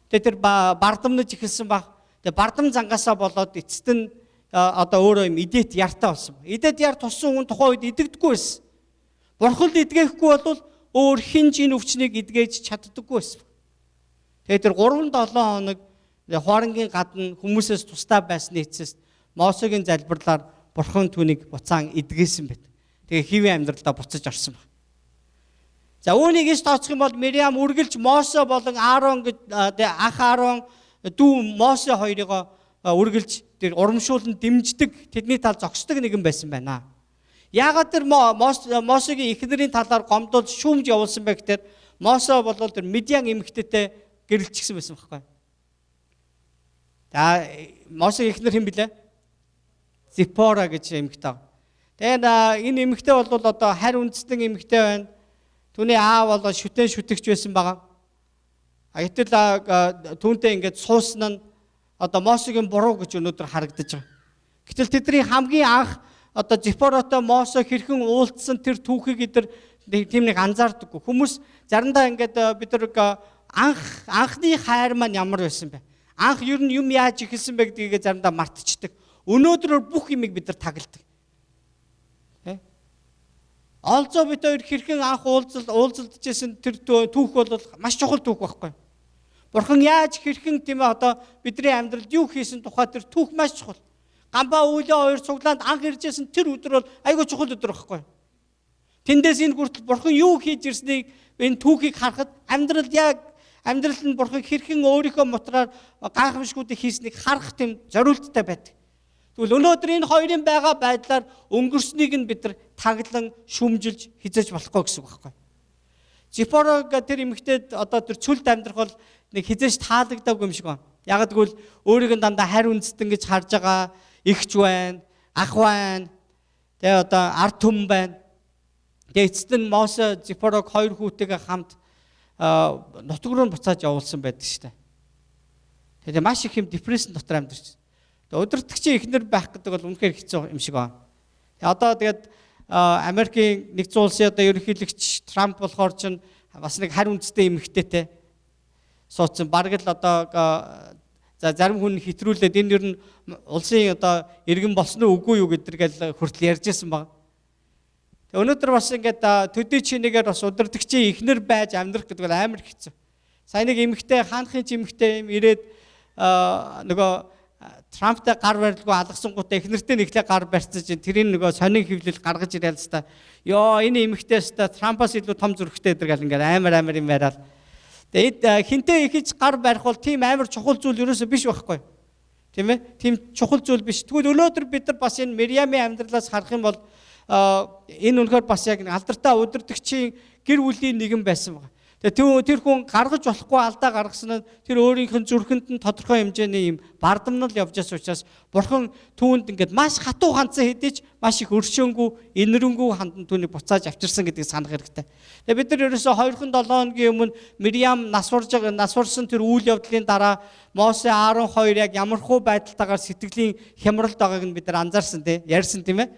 S1: Тэгээ тэр бардамнаж эхэлсэн баг. Тэгээ бардам зангаасаа болоод эцэст нь одоо өөрөө юм идэт яртаа болсон. Идэт яр туссан хүн тухайн үед идэгдэггүй байсан. Бурханд идгээхгүй бол өөр хинж энэ өвчнийг идгээж чаддаггүй байсан. Тэгээ тэр 3-7 хоног хоорангийн гадна хүмүүсээс тусдаа байсан эцэст Мосегийн залбирлаар бурхан түүнийг буцаан идгээсэн байт. Тэгээ хэвийн амьдралдаа буцаж орсон баг. За үүнийг иш тооцох юм бол Мириам үргэлж Мосе болон Аарон гэж ах Аарон дүү Мосе хоёрыг үргэлж тэр урамшуулн дэмждэг, тэдний тал зогсдог нэгэн байсан байна. Яагаад тэр Мосегийн эхнэрийн талаар гомдол шүүмж явуулсан бэ гэхээр Мосе бол тэр Медиан эмэгтэйтэй гэрэлчихсэн байсан байхгүй. За Мосегийн эхнэр хэн блэ? Зиппора гэж эмэгтэй. Тэгээд энэ эмэгтэй бол одоо харь үндэстэн эмэгтэй байна. Түүний аав бол шүтэн шүтэгч байсан байгаа. Гэтэл түүнтэй ингээд суусан нь одоо Мосегийн буруу гэж өнөөдөр харагдаж байгаа. Гэтэл тэдний хамгийн анх одоо Зиппоратой Мосе хэрхэн уулзсан тэр түүхийг эдгээр тийм нэг анзаардаггүй. Хүмүүс заримдаа ингээд бид нар анхны хайр маань ямар байсан бэ? Анх ер нь юм яаж ихэлсэн бэ гэдгийг заримдаа мартчихдаг. Өнөөдрөөр бүх юмыг бид нар тагладаг. Олзоо бид хоёр хэрхэн анх уулзалдажсэн тэр түүх бол маш чухал түүх байхгүй. Бурхан яаж хэрхэн тийм ээ одоо бидний амьдралд юу хийсэн тухай тэр түүх маш чухал. Гамбаа үйлээ хоёр цуглаанд анх иржсэн тэр өдөр бол айгүй чухал өдөр байхгүй. Тэндээс энэ хүртэл бурхан юу хийж ирснийг энэ түүхийг харахад амьдрал нь бурхан хэрхэн өөрийнхөө мотраар гайхамшгуудыг хийснийг харах тийм зориулттай байдаг. Тэгвэл өнөөдөр энэ хоёрын байгаа байдлаар өнгөрснийг нь бид нар таглан шүмжилж хизээж болохгүй гэсэн үг байхгүй. Зиппорог тэр эмэгтэйд одоо тэр цүлд амьдрах бол нэг хизээж таалагдаагүй юм шиг байна. Яг гэвэл өөрийг нь дандаа харь үндэстэн гэж харж байгаа ихч байна, ах байна. Тэгээ одоо ард түмэн байна. Тэгээ эцэст нь Мосе Зиппорог хоёр хүүтэйгээ хамт нутг руу буцааж явуулсан байдаг шүү дээ. Тэгээ маш их юм депрессэн дотор амьдарч. Удирдагчийн эхнэр байх гэдэг бол үнэхээр хэцүү юм шиг байна. Одоо тэгээд Америкийн нэгдсэн улсын одоо ерөнхийлөгч Трамп болохоор ч бас нэг харь үндэстэй эмэгтэйтэй суудсан. Бараг л одоо за зарим хүн хэтрүүлээд энэ ер нь улсын одоо иргэн болсон уу үгүй юу гэдэргээл хүртэл ярьжсэн баг. Тэгээ өнөөдөр бас ингээд төдий чинээгээр бас удирдагчийн эхнэр байж амьдрах гэдэг бол амар хэцүү. Сайн нэг эмэгтэй хаанхын эмэгтэй юм ирээд нөгөө Трамптай гар барилгүй алгасангуудаа эхнэртэй нэглээ гар барьцаж тэрийн нөгөө сонин хөвлөл гаргаж ирээл л та. Йоо энэ эмэгтэйс та Трампаас илүү том зүрхтэй гэдэг ингээд амар юм яриад. Тэгээд хинтээ ихэж гар барих бол тийм амар чухал зүйл ерөөсөө биш байхгүй. Тийм ээ? Тийм чухал зүйл биш. Тэгвэл өнөөдөр бид нар бас энэ Мириамын амьдралаас харах юм бол энэ үнэхээр бас яг алдартай удирдагчийн гэр бүлийн нэгэн байсан байна. Тэгээ тэр хүн гаргаж болохгүй алдаа гаргасан нь тэр өөрийнх нь зүрхэнд нь тодорхой хэмжээний юм бардамнал явж байгаа учраас бурхан түүнд ингээд маш хатуу хандсан хэдий ч маш их өршөөнгүй, инэрэнгүү хандан түүнийг буцааж авчирсан гэдгийг санах хэрэгтэй. Тэгээ бид нар ерөөсөө 2-7 хоногийн өмнө Мириам насварсан тэр үйл явдлын дараа Мосе, Аарон хоёр яг ямархуу байдалтайгаар сэтгэлийн хямралд байгааг нь бид нар анзаарсан ярьсан тийм ээ.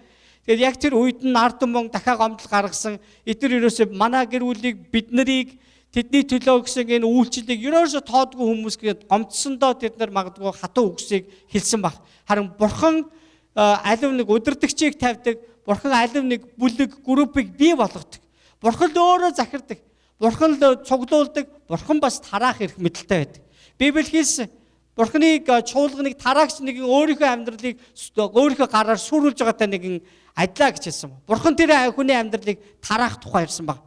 S1: Тэгээд яг тэр үед нь ард түмэн дахиад гомдол гаргасан. Эдгээр ерөөсөө манай гэр бүлийг бид нарыг тэдний төлөө гэсэн энэ үйлчлэлийг ерөөсөө тоодгүй хүмүүс гээд гомдсондоо тэд нар магадгүй хатуу үгсийг хэлсэн баг. Харин бурхан алив нэг удирдагчийг тавьдаг, бурхан алив нэг бүлэг группийг бий болгодог. Бурхан л өөрөө захирдаг. Бурхан л цуглуулдаг. Бурхан бас тараах эрх мэдэлтэй байдаг. Библи хэлсэн. Бурханыг чуулганыг тараагч нэгэн өөрийнхөө амьдралыг өөрийнхөө гараар сүрүүлж байгаатай нэгэн адилаа гэж хэлсэн. Бурхан тэр хүний амьдралыг тараах тухай ярьсан баг.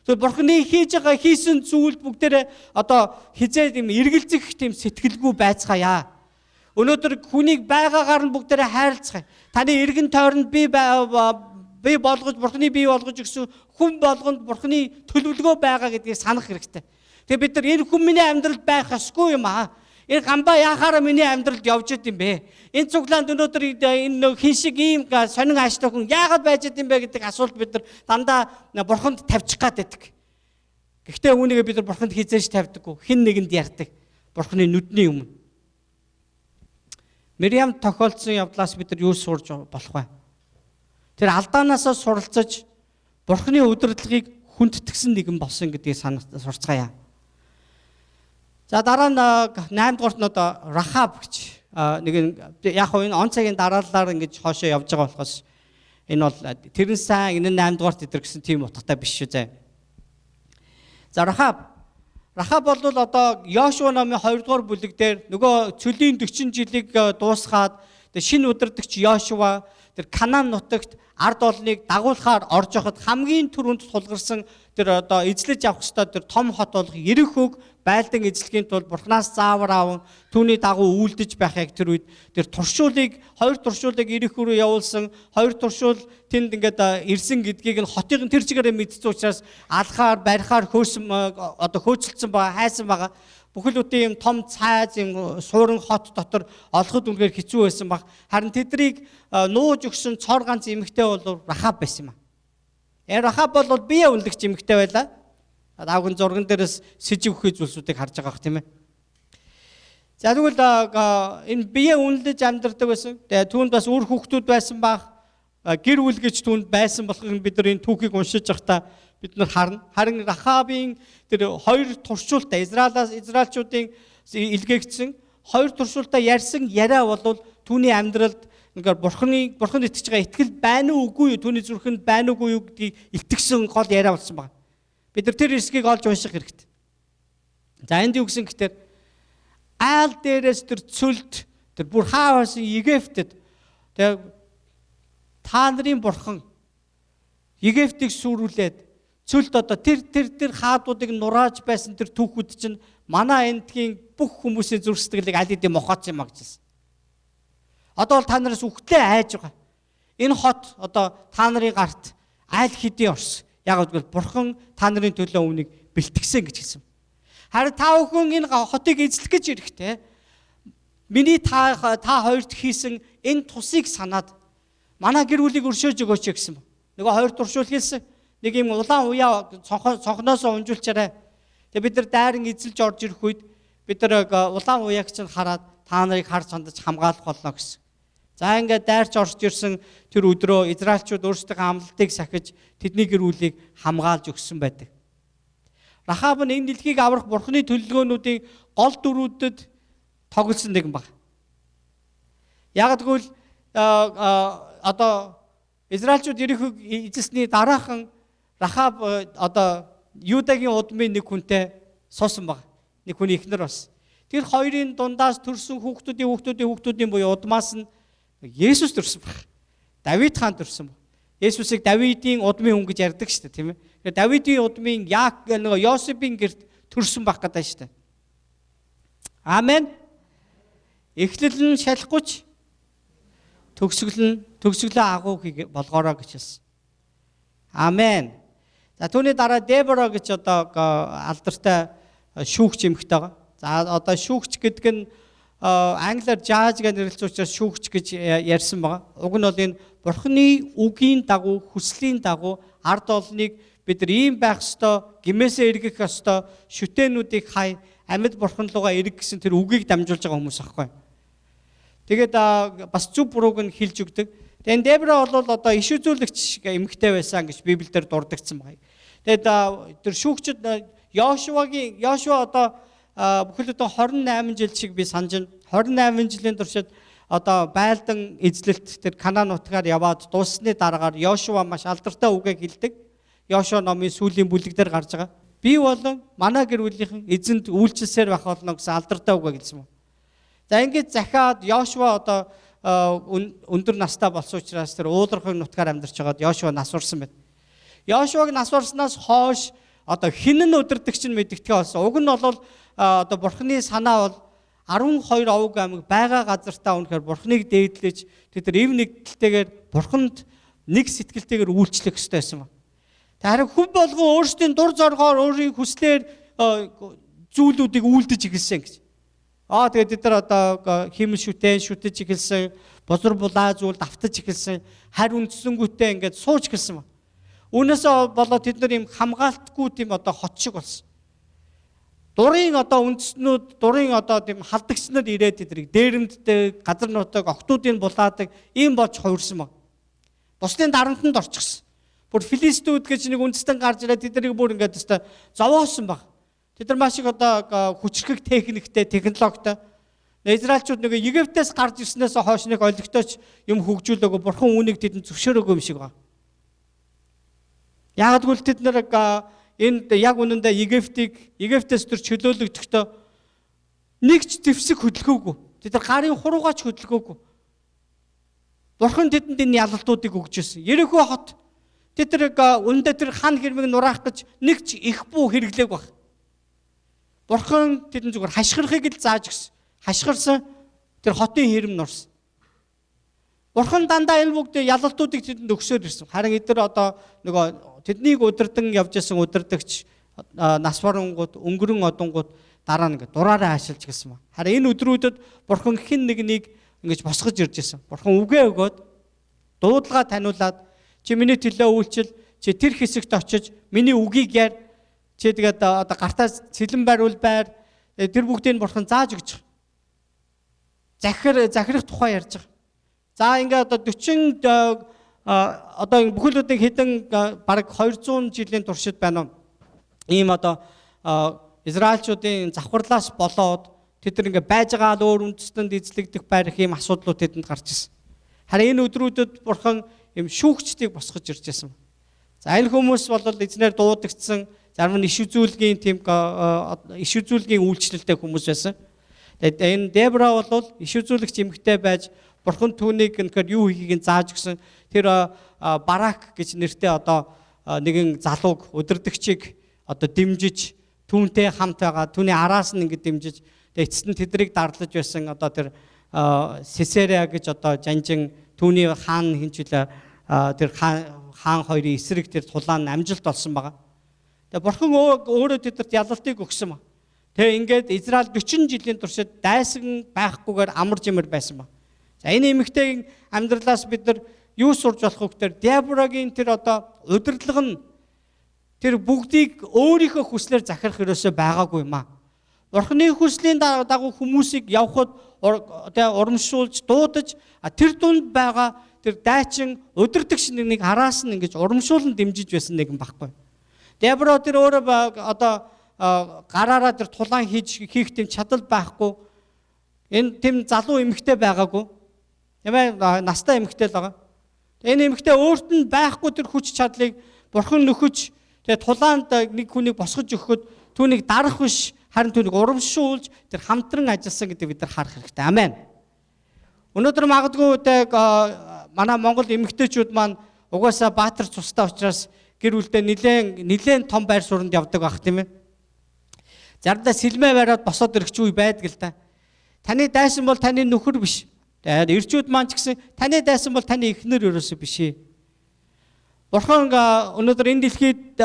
S1: Тэр бурханы хийж байгаа хийсэн зүйл бүгдээрээ одоо хизээд юм эргэлзэх тийм сэтгэлгүй байцгаая. Өнөөдөр хүнийг байгаагаар нь бүгдээрээ хайрлцгаая. Таны эргэн тойронд бий болгож бурханы бий болгож өгсөн хүн болгонд бурханы төлөвлөгөө байгаа гэдгийг санах хэрэгтэй. Тэгээ бид нар энэ хүн миний амьдралд байх ёсгүй юм аа. Энэ гамбаа яхаараа миний амьдралд явж идэм бэ? Энэ цуглаанд өнөөдөр энэ хин шиг ийм сонин ааштай хүн яагаад байж идэм бэ гэдэг асуулт бид нар дандаа бурханд тавьчих гад байдаг. Гэхдээ үүнийг бид нар бурханд хизээж тавьдаггүй. Хин нэгэнд ярьдаг. Бурханы нүдний өмнө. Мириам тохиолдсон явдлаас бид нар юу сурж болох вэ? Тэр алдаанаасаа суралцаж бурханы удирдлагыг хүндэтгсэн нэгэн болсон гэдгийг сурцгаая. За дараа нь 8 дугаарт нь одоо Рахаб гэж нэг яг хоо энэ он цагийн дараалалаар ингэж хоошоо явж байгаа болохоос энэ бол тэрэн сайн энэ 8 дугаарт идэр гэсэн тийм утгатай биш шүү зэ. За Рахаб бол одоо Йошуа номын 2 дугаар бүлэг дээр нөгөө цөлийн 40 жилиг дуусгаад шинэ удирдагч Йошуа тэр Канаан нутагт ард олныг дагуулахаар орж явахад хамгийн түрүүнд тулгарсан тэр одоо эзлэж авах ёстой тэр том хот болох Ерихөөг байлдан эзлэхийн тулд Бурханаас заавар аван түүний дагуу үйлдэж байх яг тэр үед тэр хоёр туршуулыг Ерихөө рүү явуулсан, хоёр туршуул тэнд ингээд ирсэн гэдгийг нь хотын тэр чигээрээ мэдсэн учраас алхаар, барихаар хөөцөлдсөн байгаа, хайсан байгаа. Бүхэл бүтэн юм том цайз юм суурин хот дотор олоход үнээр хэцүү байсан баг. Харин тэднийг нууж өгсөн цор ганц эмэгтэй бол Рахаб байсан юм а. Рахаб бол бие үнэлэгч эмэгтэй байлаа. Давган зурган дээрээс сэжиг өгөх зүйлсүүдийг харж байгаа хэрэг тийм ээ. За тэгвэл энэ бие үнэлж амьдардаг байсан. Тэгээ түүнд бас үр хүүхдүүд байсан баг. Гэр бүл гэж түүнд байсан болохыг бид нар энэ түүхийг уншиж байхдаа бид нар харна. Харин Рахабын тэр хоёр туршуултаа Израильчуудын илгээгдсэн хоёр туршуултаа ярьсан яриа бол түүний амьдралд ингээд бурханд итгэж байгаа итгэл байна уу үгүй юу, түүний зүрхэнд байна уугүй юу гэдгийг илтгэсэн гол яриа болсон байна. Бид нар тэр хэсгийг олж унших хэрэгтэй. За энд юу гэсэн гэхээр айл дээрээс тэр цөлд тэр бүр хаавсан Египтэд тэр та нарын бурхан Египтийг сүрүүлээд цөлд одоо тэр хаадуудыг нурааж байсан тэр түүхүүд чинь манай эндхийн бүх хүмүүсийн зүрх сэтгэлийг аль хэдийн мохооц юм агжсэн. Одоо бол та нараас үхтлээ айж байгаа. Энэ хот одоо та нарын гарт аль хэдийн орсон. Яг гэвэл бурхан та нарын төлөө үүнийг бэлтгэсэн гэж хэлсэн. Харин та бүхэн энэ хотыг эзлэх гэж ирэхтэй. Миний та хоёрт хийсэн энэ тусыг санаад манай гэр бүлийг өршөөж өгөөч гэсэн. Нөгөө хоёр туршуул хэлсэн. Нэг юм улаан уяа цонхноосоо унжуулчаарай. Тэгээ бид нар дайран эзэлж орж ирэх үед бид нар улаан уяаг чинь хараад та нарыг харж хандаж хамгаалах болно гэсэн. За ингээд дайрч орж ирсэн тэр өдрөө Израильчууд өөрсдийнхөө амлалтыг сахиж тэдний гэр бүлийг хамгаалж өгсөн байдаг. Рахаб нь энэ дэлхийг аврах бурхны төлөвлөгөөнүүдийн гол дөрүүдэд тоглосон нэгэн баг. Яг гэвэл одоо Израильчууд Ерихөөг эзэлсний дараахан Рахаб одоо Юдагийн удмын нэг хүнтэй суусан баг. Нэг хүний эхнэр бас. Тэр хоёрын дундаас төрсэн хүүхдүүдийн буюу удмаас нь Есүс төрсөн баг. Давид хаан төрсөн баг. Есүсийг Давидын удмын хүн гэж ярьдаг шүү дээ, тийм ээ. Тэгэхээр Давидын удмын нөгөө Йосефийн гэрт төрсөн баг гэдэг шүү дээ. Амен. Эхлэл нь шалахгүйч төгсгөлөө агуу болгоорой гэж хэлсэн. Амен. За түүний дараа Дебора гэж одоо алдартай шүүгч эмэгтэй байгаа. За одоо шүүгч гэдэг нь англиар жааж гэж нэрлэж учраас шүүгч гэж ярьсан байгаа. Уг нь бол энэ бурхны үгийн дагуу, хүслийн дагуу ард олныг бид нар ийм байх ёстой, гимээсээ эргэх ёстой, шүтээнүүдийг хай, амьд бурхан руугаа эрг гэсэн тэр үгийг дамжуулж байгаа хүмүүс аахгүй. Тэгээд бас зүв бурууг нь хэлж өгдөг. Тэгээд Дебора бол одоо иш үзүүлэгч эмэгтэй байсан гэж Библиэлд дурддагдсан байна. Тэгээд тэр шүүгчд Йошуа одоо бүхэл бүтэн 28 жил шиг би санаж байна. 28 жилийн туршид одоо байлдан эзлэлт тэр Канаан нутгаар яваад дууссаны дараагаар Йошуа маш алдартай үгийг хэлдэг. Йошуа номын сүүлийн бүлэг дээр гарч байгаа. Би болон манай гэр бүлийнхэн эзэнд үйлчлсээр байх болно гэсэн алдартай үгийг хэлсэн юм. За ингэж захиад Йошуа одоо өндөр настай болсон учраас тэр уулархаг нутгаар амьдарч байгаад Йошуа нас урсан байна. Йошуаг нас урснаас хойш одоо хинэн өдөртөгч нь мэддэгтэй болсон. Уг нь бол одоо бурхны санаа бол 12 овг аймаг байгаа газартаа үнэхээр бурхныг дээдлэж тэд нар эв нэгдэлтэйгээр бурханд нэг сэтгэлтэйгээр үйлчлэх ёстой байсан ба. Харин хүн болгон өөрсдийн дур зоргоор өөрийн хүслээр зүйлүүдийг үйлдэж эхэлсэн гэж. Тэгээд бид нар одоо хиймэл шүтэж эхэлсэн, бозор булаа зүйл давтаж эхэлсэн, харь үндсэнгүүтээ ингээд сууж эхэлсэн ба. Үүнээсээ болоод тэд нар юм хамгаалтгүй тийм одоо хот шиг болсон. Дурын одоо үндэснүүд, дурын одоо тийм халдагчнууд ирээд тэдрийг дээрэмддэг, газар нутаг, охтуудыг булаадаг ийм болж хувирсан баг. Бусдын дарамтанд орчихсон. Бүр филистүүд гэж нэг үндэстэн гарч ирээд тэдрийг бүр ингээд өстой зовоосон баг. Тэд нар маш их одоо хүчрхэг техниктэй, технологитой. Израильчууд нэг Египтээс гарч ирснээс хойш нэг олигтойч юм хөгжүүлээгүй, бурхан үүнийг тэдэнд зөвшөөрөөгүй юм шиг баг. Ягдгүй л тэд нар энд яг үнэндээ Египтээс төр чөлөөлөгдөхдөө нэг ч зэвсэг хөдөлгөөгүй. Тэд нар гарын хуруугаач хөдөлгөөгүй. Бурхан тэдэнд энэ ялалтуудыг өгч ирсэн. Ерөнхий хот тэд нар үнэндээ тэр хан хэрмэг нураах гэж нэг ч их буу хэрэглээг баг. Бурхан тэдэнд зүгээр хашгирахыг л зааж гисэн. Хашгирсан тэр хотын хэрэм нурсан. Бурхан дандаа энэ бүгд ялалтуудыг тэдэнд өгсөөр ирсэн. Харин эдгээр одоо нөгөө тэднийг удирдан явж исэн удирдагч нас барунгууд, өнгөрөн одонгууд дараа нь дураараа хаашилж гисэн ба. Харин энэ өдрүүдэд бурхан хэн нэгнийг ингэж босгож ирж исэн. Бурхан үгээ өгөөд дуудлага таниулаад чи миний төлөө үйлчил, чи тэр хэсэгт очиж миний үгийг яар, чи тэгээд одоо гартаа цэлэн байруул байр, тэр бүгдийг бурхан зааж өгч байгаа. Захирах тухай ярьж байгаа. За ингээд одоо 40 одоо бүхэлдээ хэдэн бараг 200 жилийн туршид байна уу? Ийм одоо израильчуудын завхарлаас болоод тэд нар ингээд байж байгаа л өөр үндэстэнд эзлэгдэх байрах ийм асуудлууд тэдэнд гарч ирсэн. Харин энэ өдрүүдэд бурхан ийм шүүгчдийг босгож ирж байсан. За энэ хүмүүс бол эзнэр дуудагдсан, зарим нь иш үзүүлгийн тийм иш үзүүлгийн үйлчлэлтэй хүмүүс байсан. Тэгээд энэ Дебра бол иш үзүүлэгч эмэгтэй байж бурхан түүнийг үнэхээр юу хийхийг зааж өгсөн. Тэр Барак гэж нэртэй одоо нэгэн залууг удирдагчийг одоо дэмжиж түүнтэй хамт байгаа, түүний араас нь ингээд дэмжиж тэгээд эцэст нь тэдрийг дарлаж байсан одоо тэр Сесериа гэж одоо жанжин түүний хаан хинчилээ тэр хаан хоёрын эсрэг тэр тулаан амжилт олсон байгаа. Тэгээд бурхан өөрөө тэдэрт ялалтыг өгсөн ба. Тэгээ ингээд Израиль 40 жилийн туршид дайсан байхгүйгээр амар жимэр байсан ба. За энэ эмэгтэйн амьдралаас бид нар юу сурж болох вэ гэхээр Дебрагийн тэр одоо удирдлага нь тэр бүгдийг өөрийнхөө хүслээр захирах ерөөсөө байгаагүй юм аа. Бурханы хүслийн дагуу хүмүүсийг явхад урамшуулж дуудаж тэр дунд байгаа тэр дайчин удирдагч нэг араас нь ингэж урамшуулан дэмжиж байсан нэгэн баггүй. Дебра тэр өөрөө одоо гараараа тэр тулаан хийх тийм чадал байхгүй. Энэ тийм залуу эмэгтэй байгаагүй. Ямаа настай эмэгтэй л байгаа. Энэ эмэгтэй өөрт нь байхгүй тэр хүч чадлыг бурхан нөхөж тэгээ тулаанд нэг хүнийг босгож өгөхөд түүнийг дарах биш харин түүнийг урамшуулж тэр хамтран ажилласан гэдэг бид нар харах хэрэгтэй. Амен. Өнөөдөр магадгүй манай Монгол эмэгтэйчүүд маань угаасаа баатар цустай учраас гэр бүлдээ нилээн том байр суурьнд явдаг байх тийм ээ. Заримдаа сэлмээ бариад босоод ирэх үе байдаг л да. Таны дайсан бол таны нөхөр биш. Тэгээд ирчүүд маань ч гэсэн таны дайсан бол таны эхнэр ерөөсөө биш ээ. Бурхан өнөөдөр энэ дэлхийд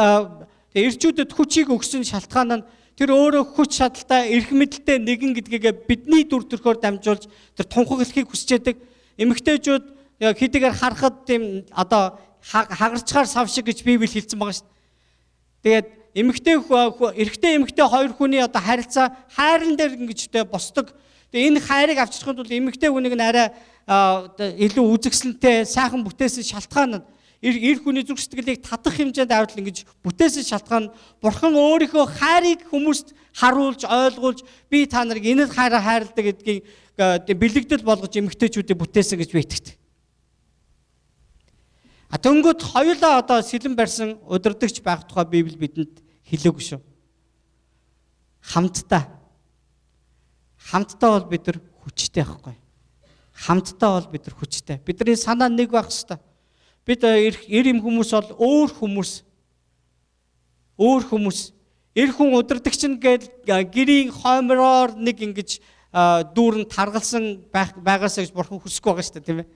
S1: ирчүүдэд хүчийг өгсөн шалтгаан нь тэр өөрөө хүч чадалтай эрх мэдэлтэй нэгэн гэдгийг бидний дүр төрхөөр дамжуулж тэр тунхаглахыг хүсэж байдаг. Эмэгтэйчүүд хэдийгээр харахад тийм одоо хагарчгаар сав шиг гэж Библи хэлсэн байгаа шүү дээ. Тэгээд эрэгтэй эмэгтэй хоёр хүний одоо харилцаа хайран дээр ингэжтэй босдог. Тэгээ энэ хайрыг авчрахад бол эмэгтэй хүнийг нь арай илүү үзэгсэлнтэй сайхан бүтээсэн шалтгаан нь эр хүний зүрх сэтгэлийг татах хэмжээнд авдал ингэж бүтээсэн шалтгаан бурхан өөрийнхөө хайрыг хүмүүст харуулж ойлгуулж би та нарыг энэ хайраар хайрладаг гэдгийг бэлэгдэл болгож эмэгтэйчүүдийг бүтээсэн гэж би итгэдэг. Дөнгөд хоёулаа одоо сэлэн барьсан удирдагч байх тухай Библи бидэнд хэлээгүй шүү. Хамтдаа бол бид нар хүчтэй байхгүй. Хамтдаа бол бид нар хүчтэй. Бидний санаа нэг байх ёстой. Бид эр юм хүмүүс бол өөр хүмүүс. Эр хүн удирдагч нь гээд гэрийн хоймроор нэг ингэж дүүрэн таргалсан байгаасаа гэж бурхан хүсэхгүй байгаа шүү дээ, тийм ээ.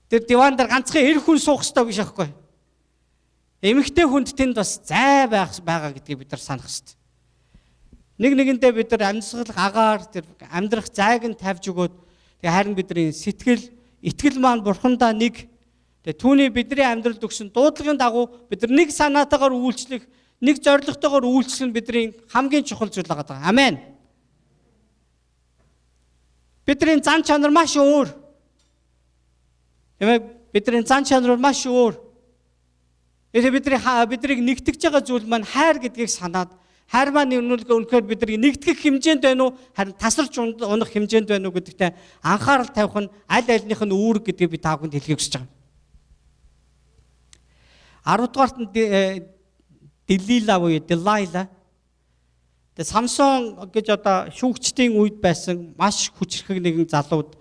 S1: Тэр диван дээр ганцхан эр хүн суух ёстой биш аахгүй. Эмэгтэй хүнд тэнд бас зай байгаа гэдгийг бид нар санах ёстой. Нэг нэгэндээ бид нар амьсгал агаар тэр амьдрах зайг нь тавьж өгөөд тэгээ харин бидний сэтгэл итгэл маань бурхандаа нэг тэгээ түүний бидний амьдралд өгсөн дуудлагын дагуу бид нар нэг санаатаагаар үйлчлэх, нэг зорилготойгоор үйлчлэх нь бидний хамгийн чухал зүйл байгаа. Амен. Бидний зан чанар маш өөр. Бидний зан чанар маш өөр. Бидний нэгтгэж байгаа зүйл маань хайр гэдгийг санаад хайр маань үнэхээр бидний нэгтгэх хэмжээнд байна уу, харин тасарч унах хэмжээнд байна уу гэдэгтээ анхаарал тавих нь аль альнийх нь үүрэг гэдгийг би та бүхэнд хэлхийг хүсэж байгаа. 10 дугаарт нь Делила буюу Делайла. Тэгээ Самсон гэж одоо шүүгчдийн үед байсан маш хүчрхэг нэгэн залууд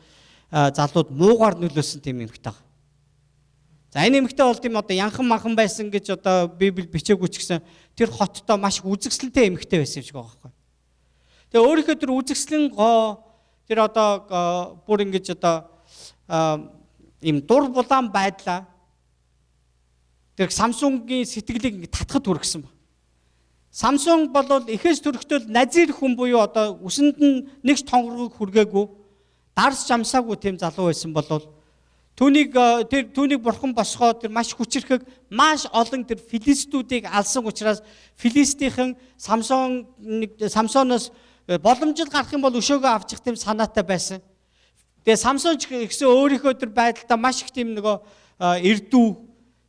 S1: муугаар нөлөөсөн тийм эмэгтэй байгаа. За энэ эмэгтэй бол тийм одоо янхан махан байсан гэж одоо Библи бичээгүй ч гэсэн тэр хоттой маш үзэгсэлтэй эмэгтэй байсан юм шиг байгаа байхгүй. Тэгээ өөрийнхөө тэр үзэгслэн тэр одоо бүр ингэж одоо ийм дур булаан байдлаа тэр Самсонгийн сэтгэлийг ингэ татхад хүргэсэн ба. Самсон бол эхээс төрөхтөл назир хүн буюу одоо үсэнд нь нэгч тонгоргог хүргээгүй дарс жамсаагүй тийм залуу байсан болов түүнийг бурхан босгоод тэр маш хүчрхэг маш олон тэр филистүүдийг алсан учраас филистийнхэн Самсоноос боломжтой гарах юм бол өшөөгөө авчих тийм санаатай байсан. Тэгээ Самсон ч гэсэн өөрийнхөө тэр байдалтай маш их тийм нөгөө эрдүү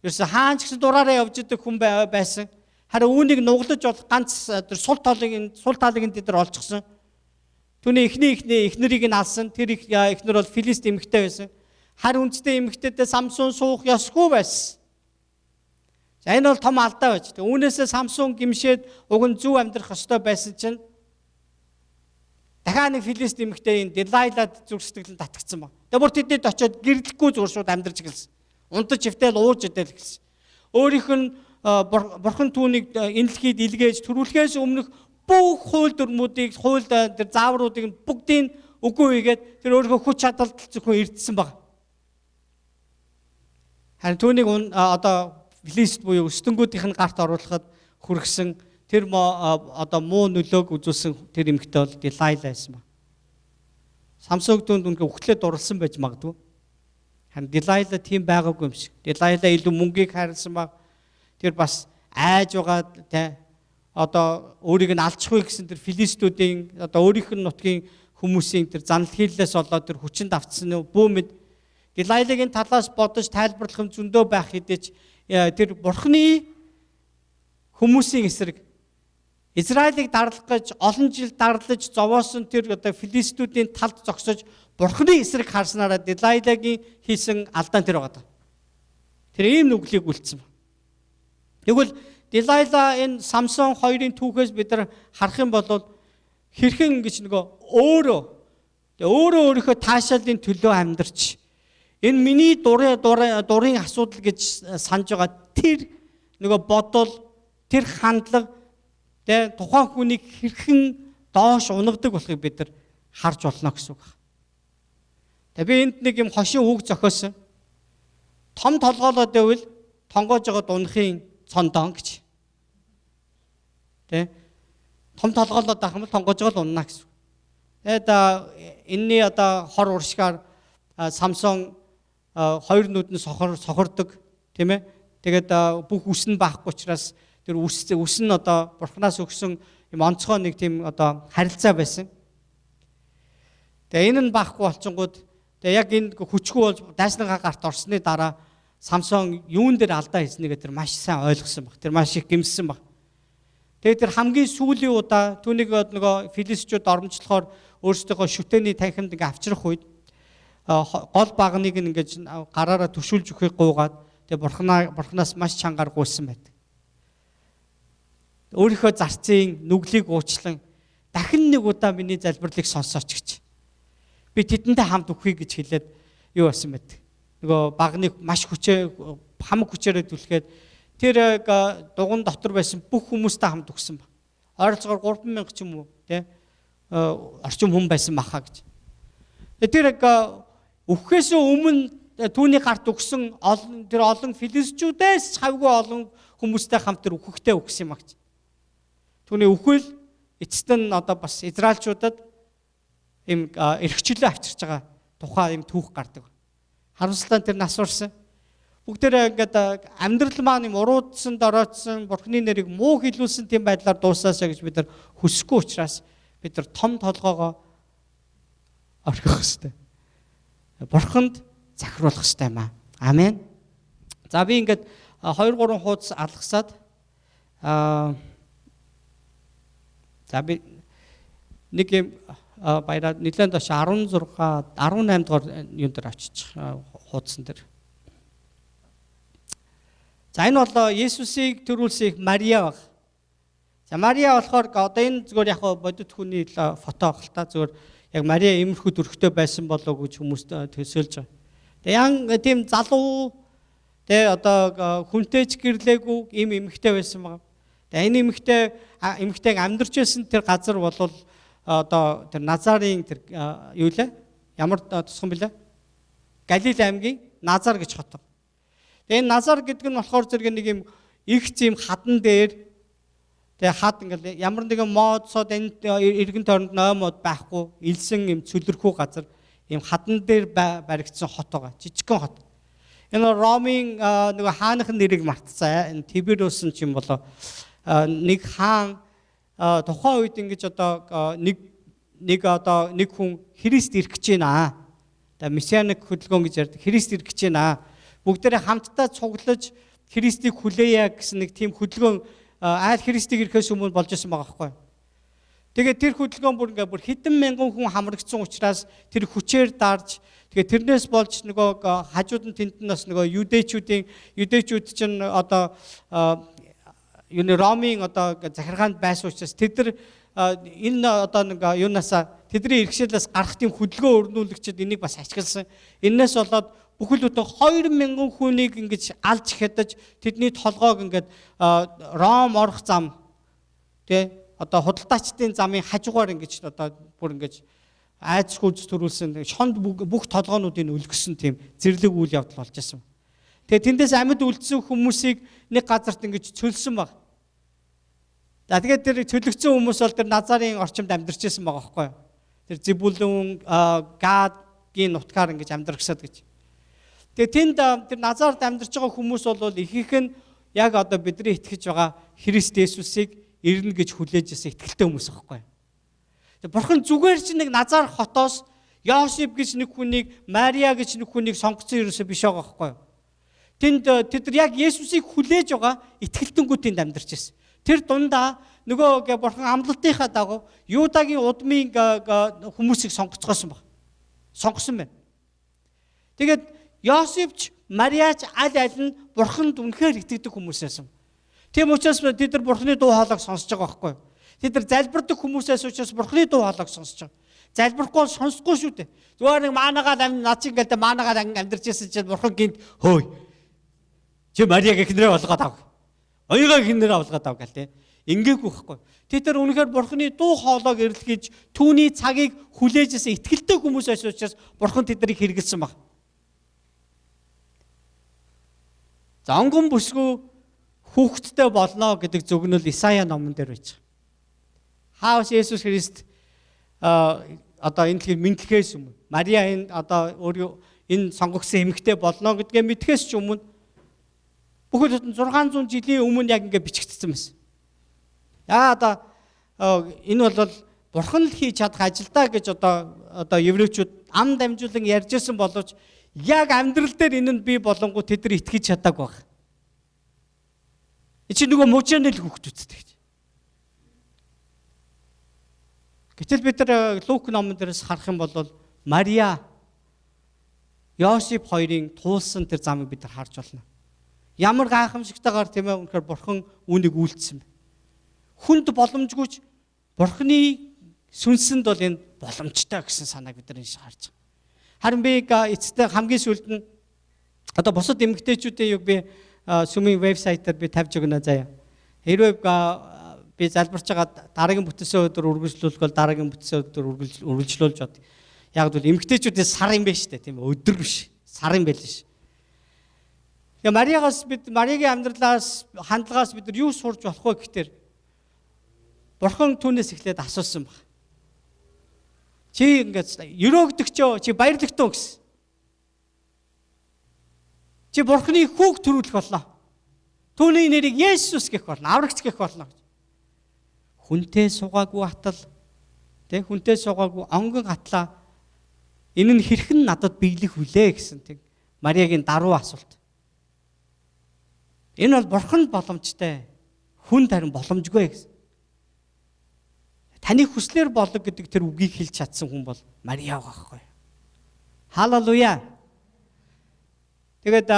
S1: ерөөсө хаан ч гэсэн дураараа явж идэг хүн байсан. Харин үүнийг нуглаж бол ганц тэр сул таалыг нь тэд нар олчихсон. Түүний эхнэрийг нь алсан. Тэр эхнэр бол филист эмэгтэй байсан. Харин үндэстэй эмэгтэйдээ Самсон суух ёсгүй байсан. За энэ бол том алдаа байж. Үүнээсээ Самсон гимшээд уг нь зөв амьдрах ёстой байсан чинь дахиад нэг филист эмэгтэй Делайлад зүрх сэтгэл татгцсан ба. Тэгээ бүр тэдэд очиод гэрлэхгүй зүгээр шууд амьдарч гэлсэн. Унтаж хөвтэл ууж идэл гэлсэн. Өөрийнх нь бурхан түүнийг инэлхийд илгээж төрүүлэхээс өмнөх бүх хууль дүрмүүдийг тэр заавруудыг бүгдийг үгүй хийгээд тэр өөрийнхөө хүч чадалд зөвхөн эрдсэн баг. Харин түүнийг одоо филист буюу өстөнгүүдийнх нь гарт оруулахад хүргэсэн тэр одоо муу нөлөөг үзүүлсэн тэр эмэгтэй бол Делайла байсан ба. Самсонг түүнд үнэхээр өгтлээ дурлсан байж магадгүй. Харин Делайла тийм байгаагүй юм шиг. Делайла илүү мөнгийг хайрласан баг. Тэр бас айж байгаа одоо өөрийг нь алчихгүй гэсэн тэр филистүүдийн одоо өөрийнх нь нутгийн хүмүүсийн тэр занал хийллээс болоод тэр хүчинд автсан бүүмэд Делайлагийн талаас бодож тайлбарлах юм зөндөө байх хэдий тэр бурхны хүмүүсийн эсрэг Израилийг дарлах гэж олон жил дарлаж зовоосон тэр одоо филистүүдийн талд зогсож бурхны эсрэг харснараа Делайлагийн хийсэн алдаан тэр байгаа. Тэр ийм нүглийг үлдсэн. Тэгвэл Делайла энэ Самсон хоёрын түүхээс бид нар харах юм бол хэрхэн ингэж нөгөө өөрийнхөө таашаалын төлөө амьдарч энэ миний дурын асуудал гэж санаж байгаа тэр нөгөө бодол тэр хандлага тухайн хүнийг хэрхэн доош унгадаг болохыг бид нар харж болно гэсэн үг. Тэгээ би энд нэг юм хошин үг зохиосон. Том толгоолоод байвал тонгоож байгаа дунахын цондон гэж. Тэ? Том толгоолоод байх юм бол тонгоож байгаа л унана гэсэн. Тэгээд энэний одоо хор уршгаар Самсон хоёр нүд нь сохордог, тийм ээ. Тэгээд бүх үс нь байхгүй учраас тэр үс нь одоо бурхнаас өгсөн юм онцгой нэг тийм одоо харилцаа байсан. Тэгээ энэ нь байхгүй болчингууд тэгээ яг энэ хүчгүй бол дайсныгаа гарт орсны дараа Самсон юун дээр алдаа хийснэгээ тэр маш сайн ойлгосон баг. Тэр маш их гэмссэн баг. Тэгээ тэр хамгийн сүүлийн удаа түүнийг нөгөө филистчүүд оромжлохоор өөрсдийнхөө шүтээний танхимд ингээ авчрах үед гол багныг ингээ гараараа төшүүлж өгөхийг гуугаад тэгээ бурхнаас маш чангаар гуйсан байдаг. Өөрийнхөө зарцын нүглийг уучлан дахин нэг удаа миний залбирлыг сонсооч гэж. Би тэдэндээ хамт өгөхийг гэж хэлээд юу болсон байдаг. Нөгөө багныг маш хамаг хүчээрээ түлхээд тэр дугуун дотор байсан бүх хүмүүстэй хамт өгсөн ба. Ойролцоогоор 3,000 ч юм уу тий орчим хүн байсан баха гэж. Тэр өгөхөөс өмнө түүний гарт өгсөн олон филистчүүдээс хавгүй олон хүмүүстэй хамт тэр өгөхтэй өгсөн юм аа гэж. Түүний өхөл эцэст нь одоо бас израилчуудад ийм эрхчлөө авчирч байгаа тухай ийм түүх гардаг. Харамсалтай тэр нас урсан. Бүгдээрээ ингээд амьдрал маань юм уруудсанд ороодсон, Бурхны нэрийг муу хэлүүлсэн тийм байдлаар дуусаасаа гэж бид нар хүсэхгүй учраас бид нар том толгоогоо орхих хэрэгтэй. Бурханд захируулах хэрэгтэй юм аа. Амен. За би ингээд 2-3 хуудас алгасаад за би нэг юм баяраа нэлээд дош 16 18 дугаар юун дээр очиж хуудсан дээр. За энэ бол Есүсийг төрүүлсэн Мария баг. За Мария болохоор одоо энэ зүгээр яг бодит хүний фото авах л та зүгээр яг Мария иймэрхүү төрхтэй байсан болов уу гэж хүмүүс төсөөлж байгаа. Тэгээ тийм залуу тэгээ одоо хүнтэйч гэрлээгүй ийм эмэгтэй байсан байгаа. Тэгээ энэ эмэгтэйг амьдарч байсан тэр газар бол одоо тэр Назарын тэр юу лээ? Ямар тусган билээ? Галил аймгийн Назар гэж хот. Тэгээ энэ Назар гэдэг нь болохоор зэрэг нэг юм их зэм хадан дээр тэгээ хад ингээл ямар нэгэн модсод энэ эргэн тойронд ноомод байхгүй илсэн юм цөлөрхүү газар ийм хадан дээр баригдсан хот байгаа. Жижигхэн хот. Энэ Ромын нөгөө хаанхын нэрийг мартсан. Энэ Тиберус ч юм болоо нэг хаан тухайн үед ингэж одоо нэг хүн Христ ирэх гэж байна. Тэгээ месианик хөдөлгөөн гэж ярьдаг. Христ ирэх гэж байна. Бүгдээрээ хамтдаа цуглаж Христийг хүлээе гэсэн нэг тийм хөдөлгөөн айл Христийг ирэхээс өмнө болж исэн байгаа байхгүй. Тэгээд тэр хөдөлгөөн бүр хэдэн мянган хүн хамрагдсан учраас тэр хүчээр дарж тэгээд тэрнээс болж нөгөө хажууд нь тэнднээс нөгөө юдэчүүд чинь одоо юуны Ромын одоо захиргаанд байсан учраас тэд нар энэ одоо нэг юунасаа тэдний иргэшээлээс гарах тийм хөдөлгөөн өрнүүлэгчид энийг бас ашигласан. Энээс болоод бүхэл бүтэн 2000 хүнийг ингэж алж хядаж тэдний толгойг ингээд Ром орох зам тий одоо худалдаачдын замын хажуугаар ингэж одоо бүр ингэж айц хүч төрүүлсэн шонд бүх толгоонуудыг өлгөсөн тийм зэрлэг үйл явдал болж байсан. Тэгээ тэндээс амьд үлдсэн хүмүүсийг нэг газарт ингэж цөлсөн баг. За тэгээд тэр цөлөгцсөн хүмүүс бол тэр Назарын орчимд амьдарч байсан байгаа байхгүй юу? Тэр Зебулун, Гадгийн нутгаар ингэж амьдархсаад гэж. Тэгээ тэнд тэр Назарт амьдарч байгаа хүмүүс бол ихэнх нь яг одоо бидний итгэж байгаа Христ Есүсийг ирнэ гэж хүлээж ирсэн итгэлтэй хүмүүс байхгүй юу? Тэгээ Бурхан зүгээр ч нэг Назар хотоос Йосеф гэж нэг хүнийг, Мария гэж нэг хүнийг сонгоцсон ерөөсөө биш байгаа байхгүй юу? Тэд нар яг Есүсийг хүлээж байгаа итгэлтэнгүүд тэнд амьдарч ирсэн. Тэр дундаа нөгөө Бурхан амлалтынхаа дагуу Юдагийн удмын хүмүүсийг сонгоцгоосон баг. Сонгосон байна. Тэгээд Йосефч, Мариач аль нь Бурханд үнэхээр итгэдэг хүмүүс байсан. Тийм учраас тэд нар Бурханы дуу хоолойг сонсож байгаа байхгүй юу? Тэд нар залбирдаг хүмүүсээс учраас Бурханы дуу хоолойг сонсож байгаа. Залбирахгүй сонсохгүй шүү дээ. Зүгээр нэг маанагаад нациг гэлдэ маанагаад амьдарч ирсэн чинь Бурхан гинт хөөй. Чи Мариаг эхнэрээ болгоод ав. Оёгоо эхнэрээ болгоод ав гэл тээ. Ингээгүй байхгүй. Тэд нар үнэхээр Бурханы дуу хоолойг эрэлхийж түүний цагийг хүлээжсэн итгэлтэй хүмүүс байсан учраас Бурхан тэднийг хэрэгэлсэн баг. За онгон бүсгүй хүүхэдтэй болно гэдэг зөвгнөл Исая номон дээр байж байгаа. Хаос Есүс Христ одоо энэ дэлхийд мэдлэхээс өмнө Мария энэ одоо өөрөө энэ сонгогдсон эмэгтэй болно гэдгээ мэдхээс ч өмнө бүхэл бүтэн 600 жилийн өмнө яг ингэ бичигдсэн байсан. Одоо энэ бол Бурхан л хийж чадах ажил даа гэж одоо еврейчүүд ам дамжуулан ярьжсэн боловч яг амьдрал дээр энэ нь бий болонгоо тэд нар итгэж чадаагүй баг. Эцэг нөгөө мужааны л хүүхдүүдтэй гэж. Гэтэл бид нар Лук номон дээрээс харах юм бол Мария, Йосеф хоёрын туулсан тэр замыг бид нар харж байна. Ямар гайхамшигтайгаар тийм ээ үнэхээр Бурхан үүнийг үйлдсэн бэ. Хүнд боломжгүйч Бурханы сүнсэнд бол энэ боломжтой гэсэн санааг бид нар харж байгаа. Харин би эцэстээ хамгийн сүүлд нь одоо бусад эмэгтэйчүүдийн юг би сүмийн вебсайтаар би тавьж өгнө заяа. Хэрвээ би залбирч байгаа дараагийн бүтээсэн өдөр үргэлжлүүлэх бол дараагийн бүтээсэн өдөр үргэлжлүүлж бод. Яг бол эмэгтэйчүүдийн сар юм байна шүү дээ тийм ээ өдөр биш сар юм байл ш. Тэгээ Мариагийн амьдралаас хандлагаас бид нар юу сурч болох вэ гэхээр Бурхан түүнээс эхлээд асуусан баг. Чи ингээд өрөөгдөгчөө, чи баярлагтуу гэсэн. Чи Бурханы хүүг төрүүлэх болно. Түүний нэрийг Есүс гэх болно, аврагч гэх болно. Хүнтэй суугаагүй атал, тэг хүнтэй суугаагүй онгон атлаа. Энэ нь хэрхэн надад биелэх вүлээ гэсэн тэг Мариагийн даруй асуулт. Энэ бол Бурханд боломжтой. Хүн харин боломжгүй гэсэн. Таны хүслээр болог гэдэг тэр үгийг хэлж чадсан хүн бол Мариа байхгүй. Халелуя. Тэгээд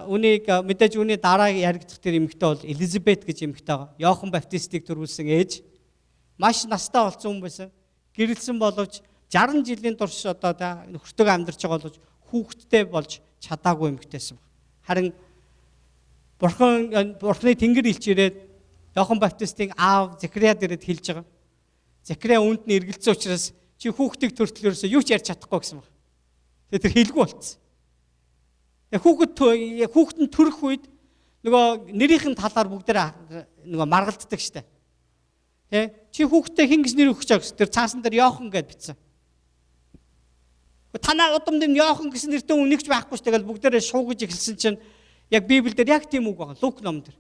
S1: үнийг мэдээж үүний дараа яригдах тэр эмэгтэй бол Элизабет гэж эмэгтэй байгаа. Иохан Баптистыг төрүүлсэн ээж. Маш настай болсон хүн байсан. Гэрэлсэн боловч 60 жилийн турш одоо нөхөртөө амьдарч байгаа боловч хүүхэдтэй болж чадаагүй эмэгтэйсэн. Харин Бурханы тэнгэр илч ирээд Иохан Баптистын аав Закриад ирээд хэлж байгаа. Закриа үүнд нь эргэлзсэн учраас чи хүүхдийг төртөл ерөөсөө юу ч ярьж чадахгүй гэсэн баг. Тэгээд тэр хэлгүй болцсон. Хүүхэд нь төрөх үед нөгөө нэрийнхэн талаар бүгдээ нөгөө маргалддаг штэ. Тэ? Чи хүүхдтэй хин гэж нэр өгч байгаа гэсэн. Тэр цаасан дээр Иохан гэд бичсэн. Танаа удам дэм Иохан гэсэн нэртэй үнэгч байхгүй штэ. Тэгэл бүгдээрээ шуугаж эхэлсэн чинь яг Библиэлд яг тийм үг байгаа. Лук номон дээр.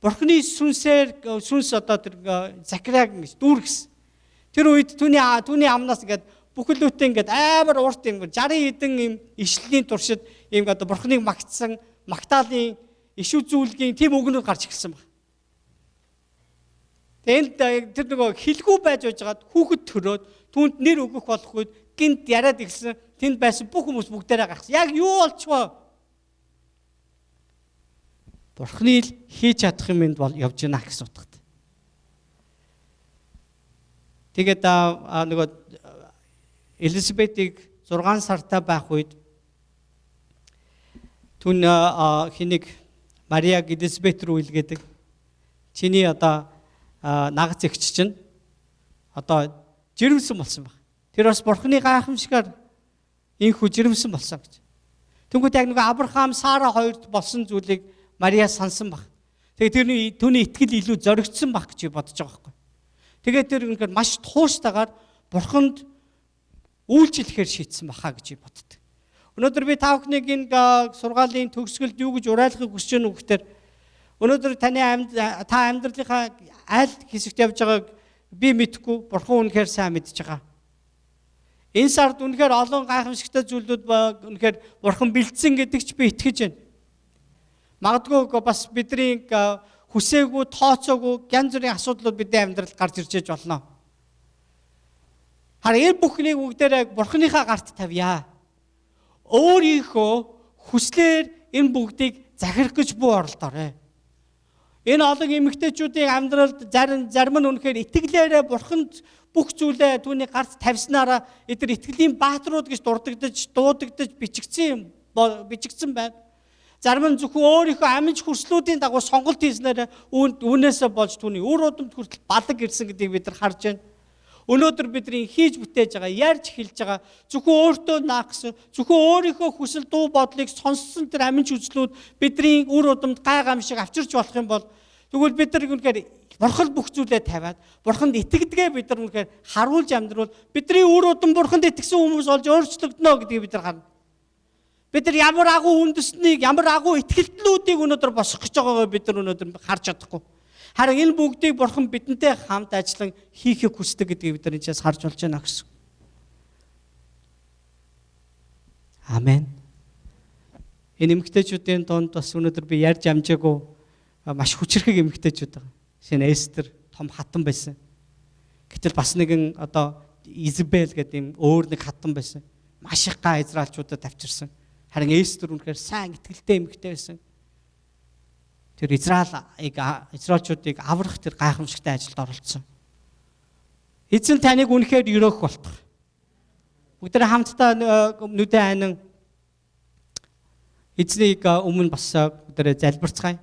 S1: Бурхны сүнс одоо тэр Закриаг гэж дүүргэсэн. Тэр үед түүний амнаас ингээд бүхэлдээ ингээд амар урт юм 60 хэдэн юм Эшлийн туршид ийм одоо Бурхныг магтсан магтаалын иш үзүүлгийн тийм үгнүүд гарч ирсэн баг. Тэгээд тэр нөгөө хэлгүй байж байгаад хүүхэд төрөөд түүнд нэр өгөх болох үед гинт яриад ирсэн тэнд байсан бүх хүмүүс бүгдээрээ гарсан. Яг юу болчихвоо? Бурхны л хийж чадах юм энд бол явж гинэ гэсэн утгатай. Тэгээд нөгөө Элизабетийг 6 сартай байх үед түн хэнийг Мариаг Элизабет рүү илгээдэг. Чиний одоо нагц эгч чинь одоо жирэмсэн болсон баг. Тэр бас Бурхны гайхамшигар инхүү жирэмсэн болсон гэж. Тэнгүүд яг нөгөө Авраам, Сара хоёрт болсон зүйлийг Мария сансан баг. Тэгээд түүний итгэл илүү зоригдсон баг гэж бодож байгаа байхгүй. Тэгээд тэр үнэхээр маш тууштайгаар Бурханд үйлчлэхээр шийдсэн баха гэж боддог. Өнөөдөр би та бүхнийг энэ сургаалын төгсгөлд юу гэж уриалахыг хүсэж байна вэ гэхээр өнөөдөр та амьдралынхаа аль хэсэгт явж байгааг би мэдэхгүй, Бурхан үнэхээр сайн мэдж байгаа. Энэ сард үнэхээр олон гайхамшигтай зүйлүүд үнэхээр Бурхан бэлдсэн гэдэг ч би итгэж байна. Магадгүй бас бидний хүсээгүй, тооцоогүй янз бүрийн асуудлууд бидний амьдралд гарч ирж болно. Харин энэ бүхнийг бүгдээрээ Бурханыхаа гарт тавья. Өөрийнхөө хүслээр энэ бүгдийг захирах гэж бүү оролдоорой. Энэ олон эмэгтэйчүүдийн амьдралд зарим нь үнэхээр итгэлээрээ Бурханд бүх зүйлээ түүний гарт тавьснараа эдгээр итгэлийн бааtruуд гэж дуудагдаж бичигдсэн байна. Зарим нь зөвхөн өөрийнхөө амиж хүрслүүдийн дагуу сонголт хийснээр үүнээсээ болж түүний үр удамд хүртэл балаг ирсэн гэдгийг бид нар харж байна. Өнөөдөр бидний хийж бүтээж байгаа, ярьж хэлж байгаа зөвхөн өөртөө наагсан, зөвхөн өөрийнхөө хүсэл дуу бодлыг сонссон тэр амиж үзлүүд бидний үр удамд гайхамшиг авчирч болох юм бол тэгвэл бид нар үнэхээр Бурхан бүх зүйлээ тавиад Бурханд итгэдгээ бид нар үнэхээр харуулж амьдрал бидний үр удам Бурханд итгэсэн хүмүүс болж өөрчлөгдөнө гэдгийг бид нар харна. Бид нар ямар агуу үндэснийг, ямар агуу итгэлтлүүдийг өнөөдөр босгох гэж байгаагаа бид нар өнөөдөр харж чадахгүй. Харин энэ бүгдийг Бурхан бидэнтэй хамт ажиллан хийхийг хүсдэг гэдгийг бид нар энэчээс харж болж байна гэсэн. Амен. Энэ эмэгтэйчүүдийн донд бас өнөөдөр би ярьж амжаагүй маш хүчрхэг эмэгтэйчүүд байгаа. Шинэ Эстер том хатан байсан. Гэтэл бас нэгэн одоо Изабел гэдэг юм өөр нэг хатан байсан. Маш их га израилчуудад авчирсан. Харин Эстер үнэхээр сайн итгэлтэй эмэгтэй байсан. Тэр израилчуудыг аврах тэр гайхамшигтай ажилд оролцсон. Эзэн таныг үнэхээр өрөөх болтох. Бүгдээ хамтдаа нүдэн айнан эзнийг өмнө бас бүгдээ залбирцгаая.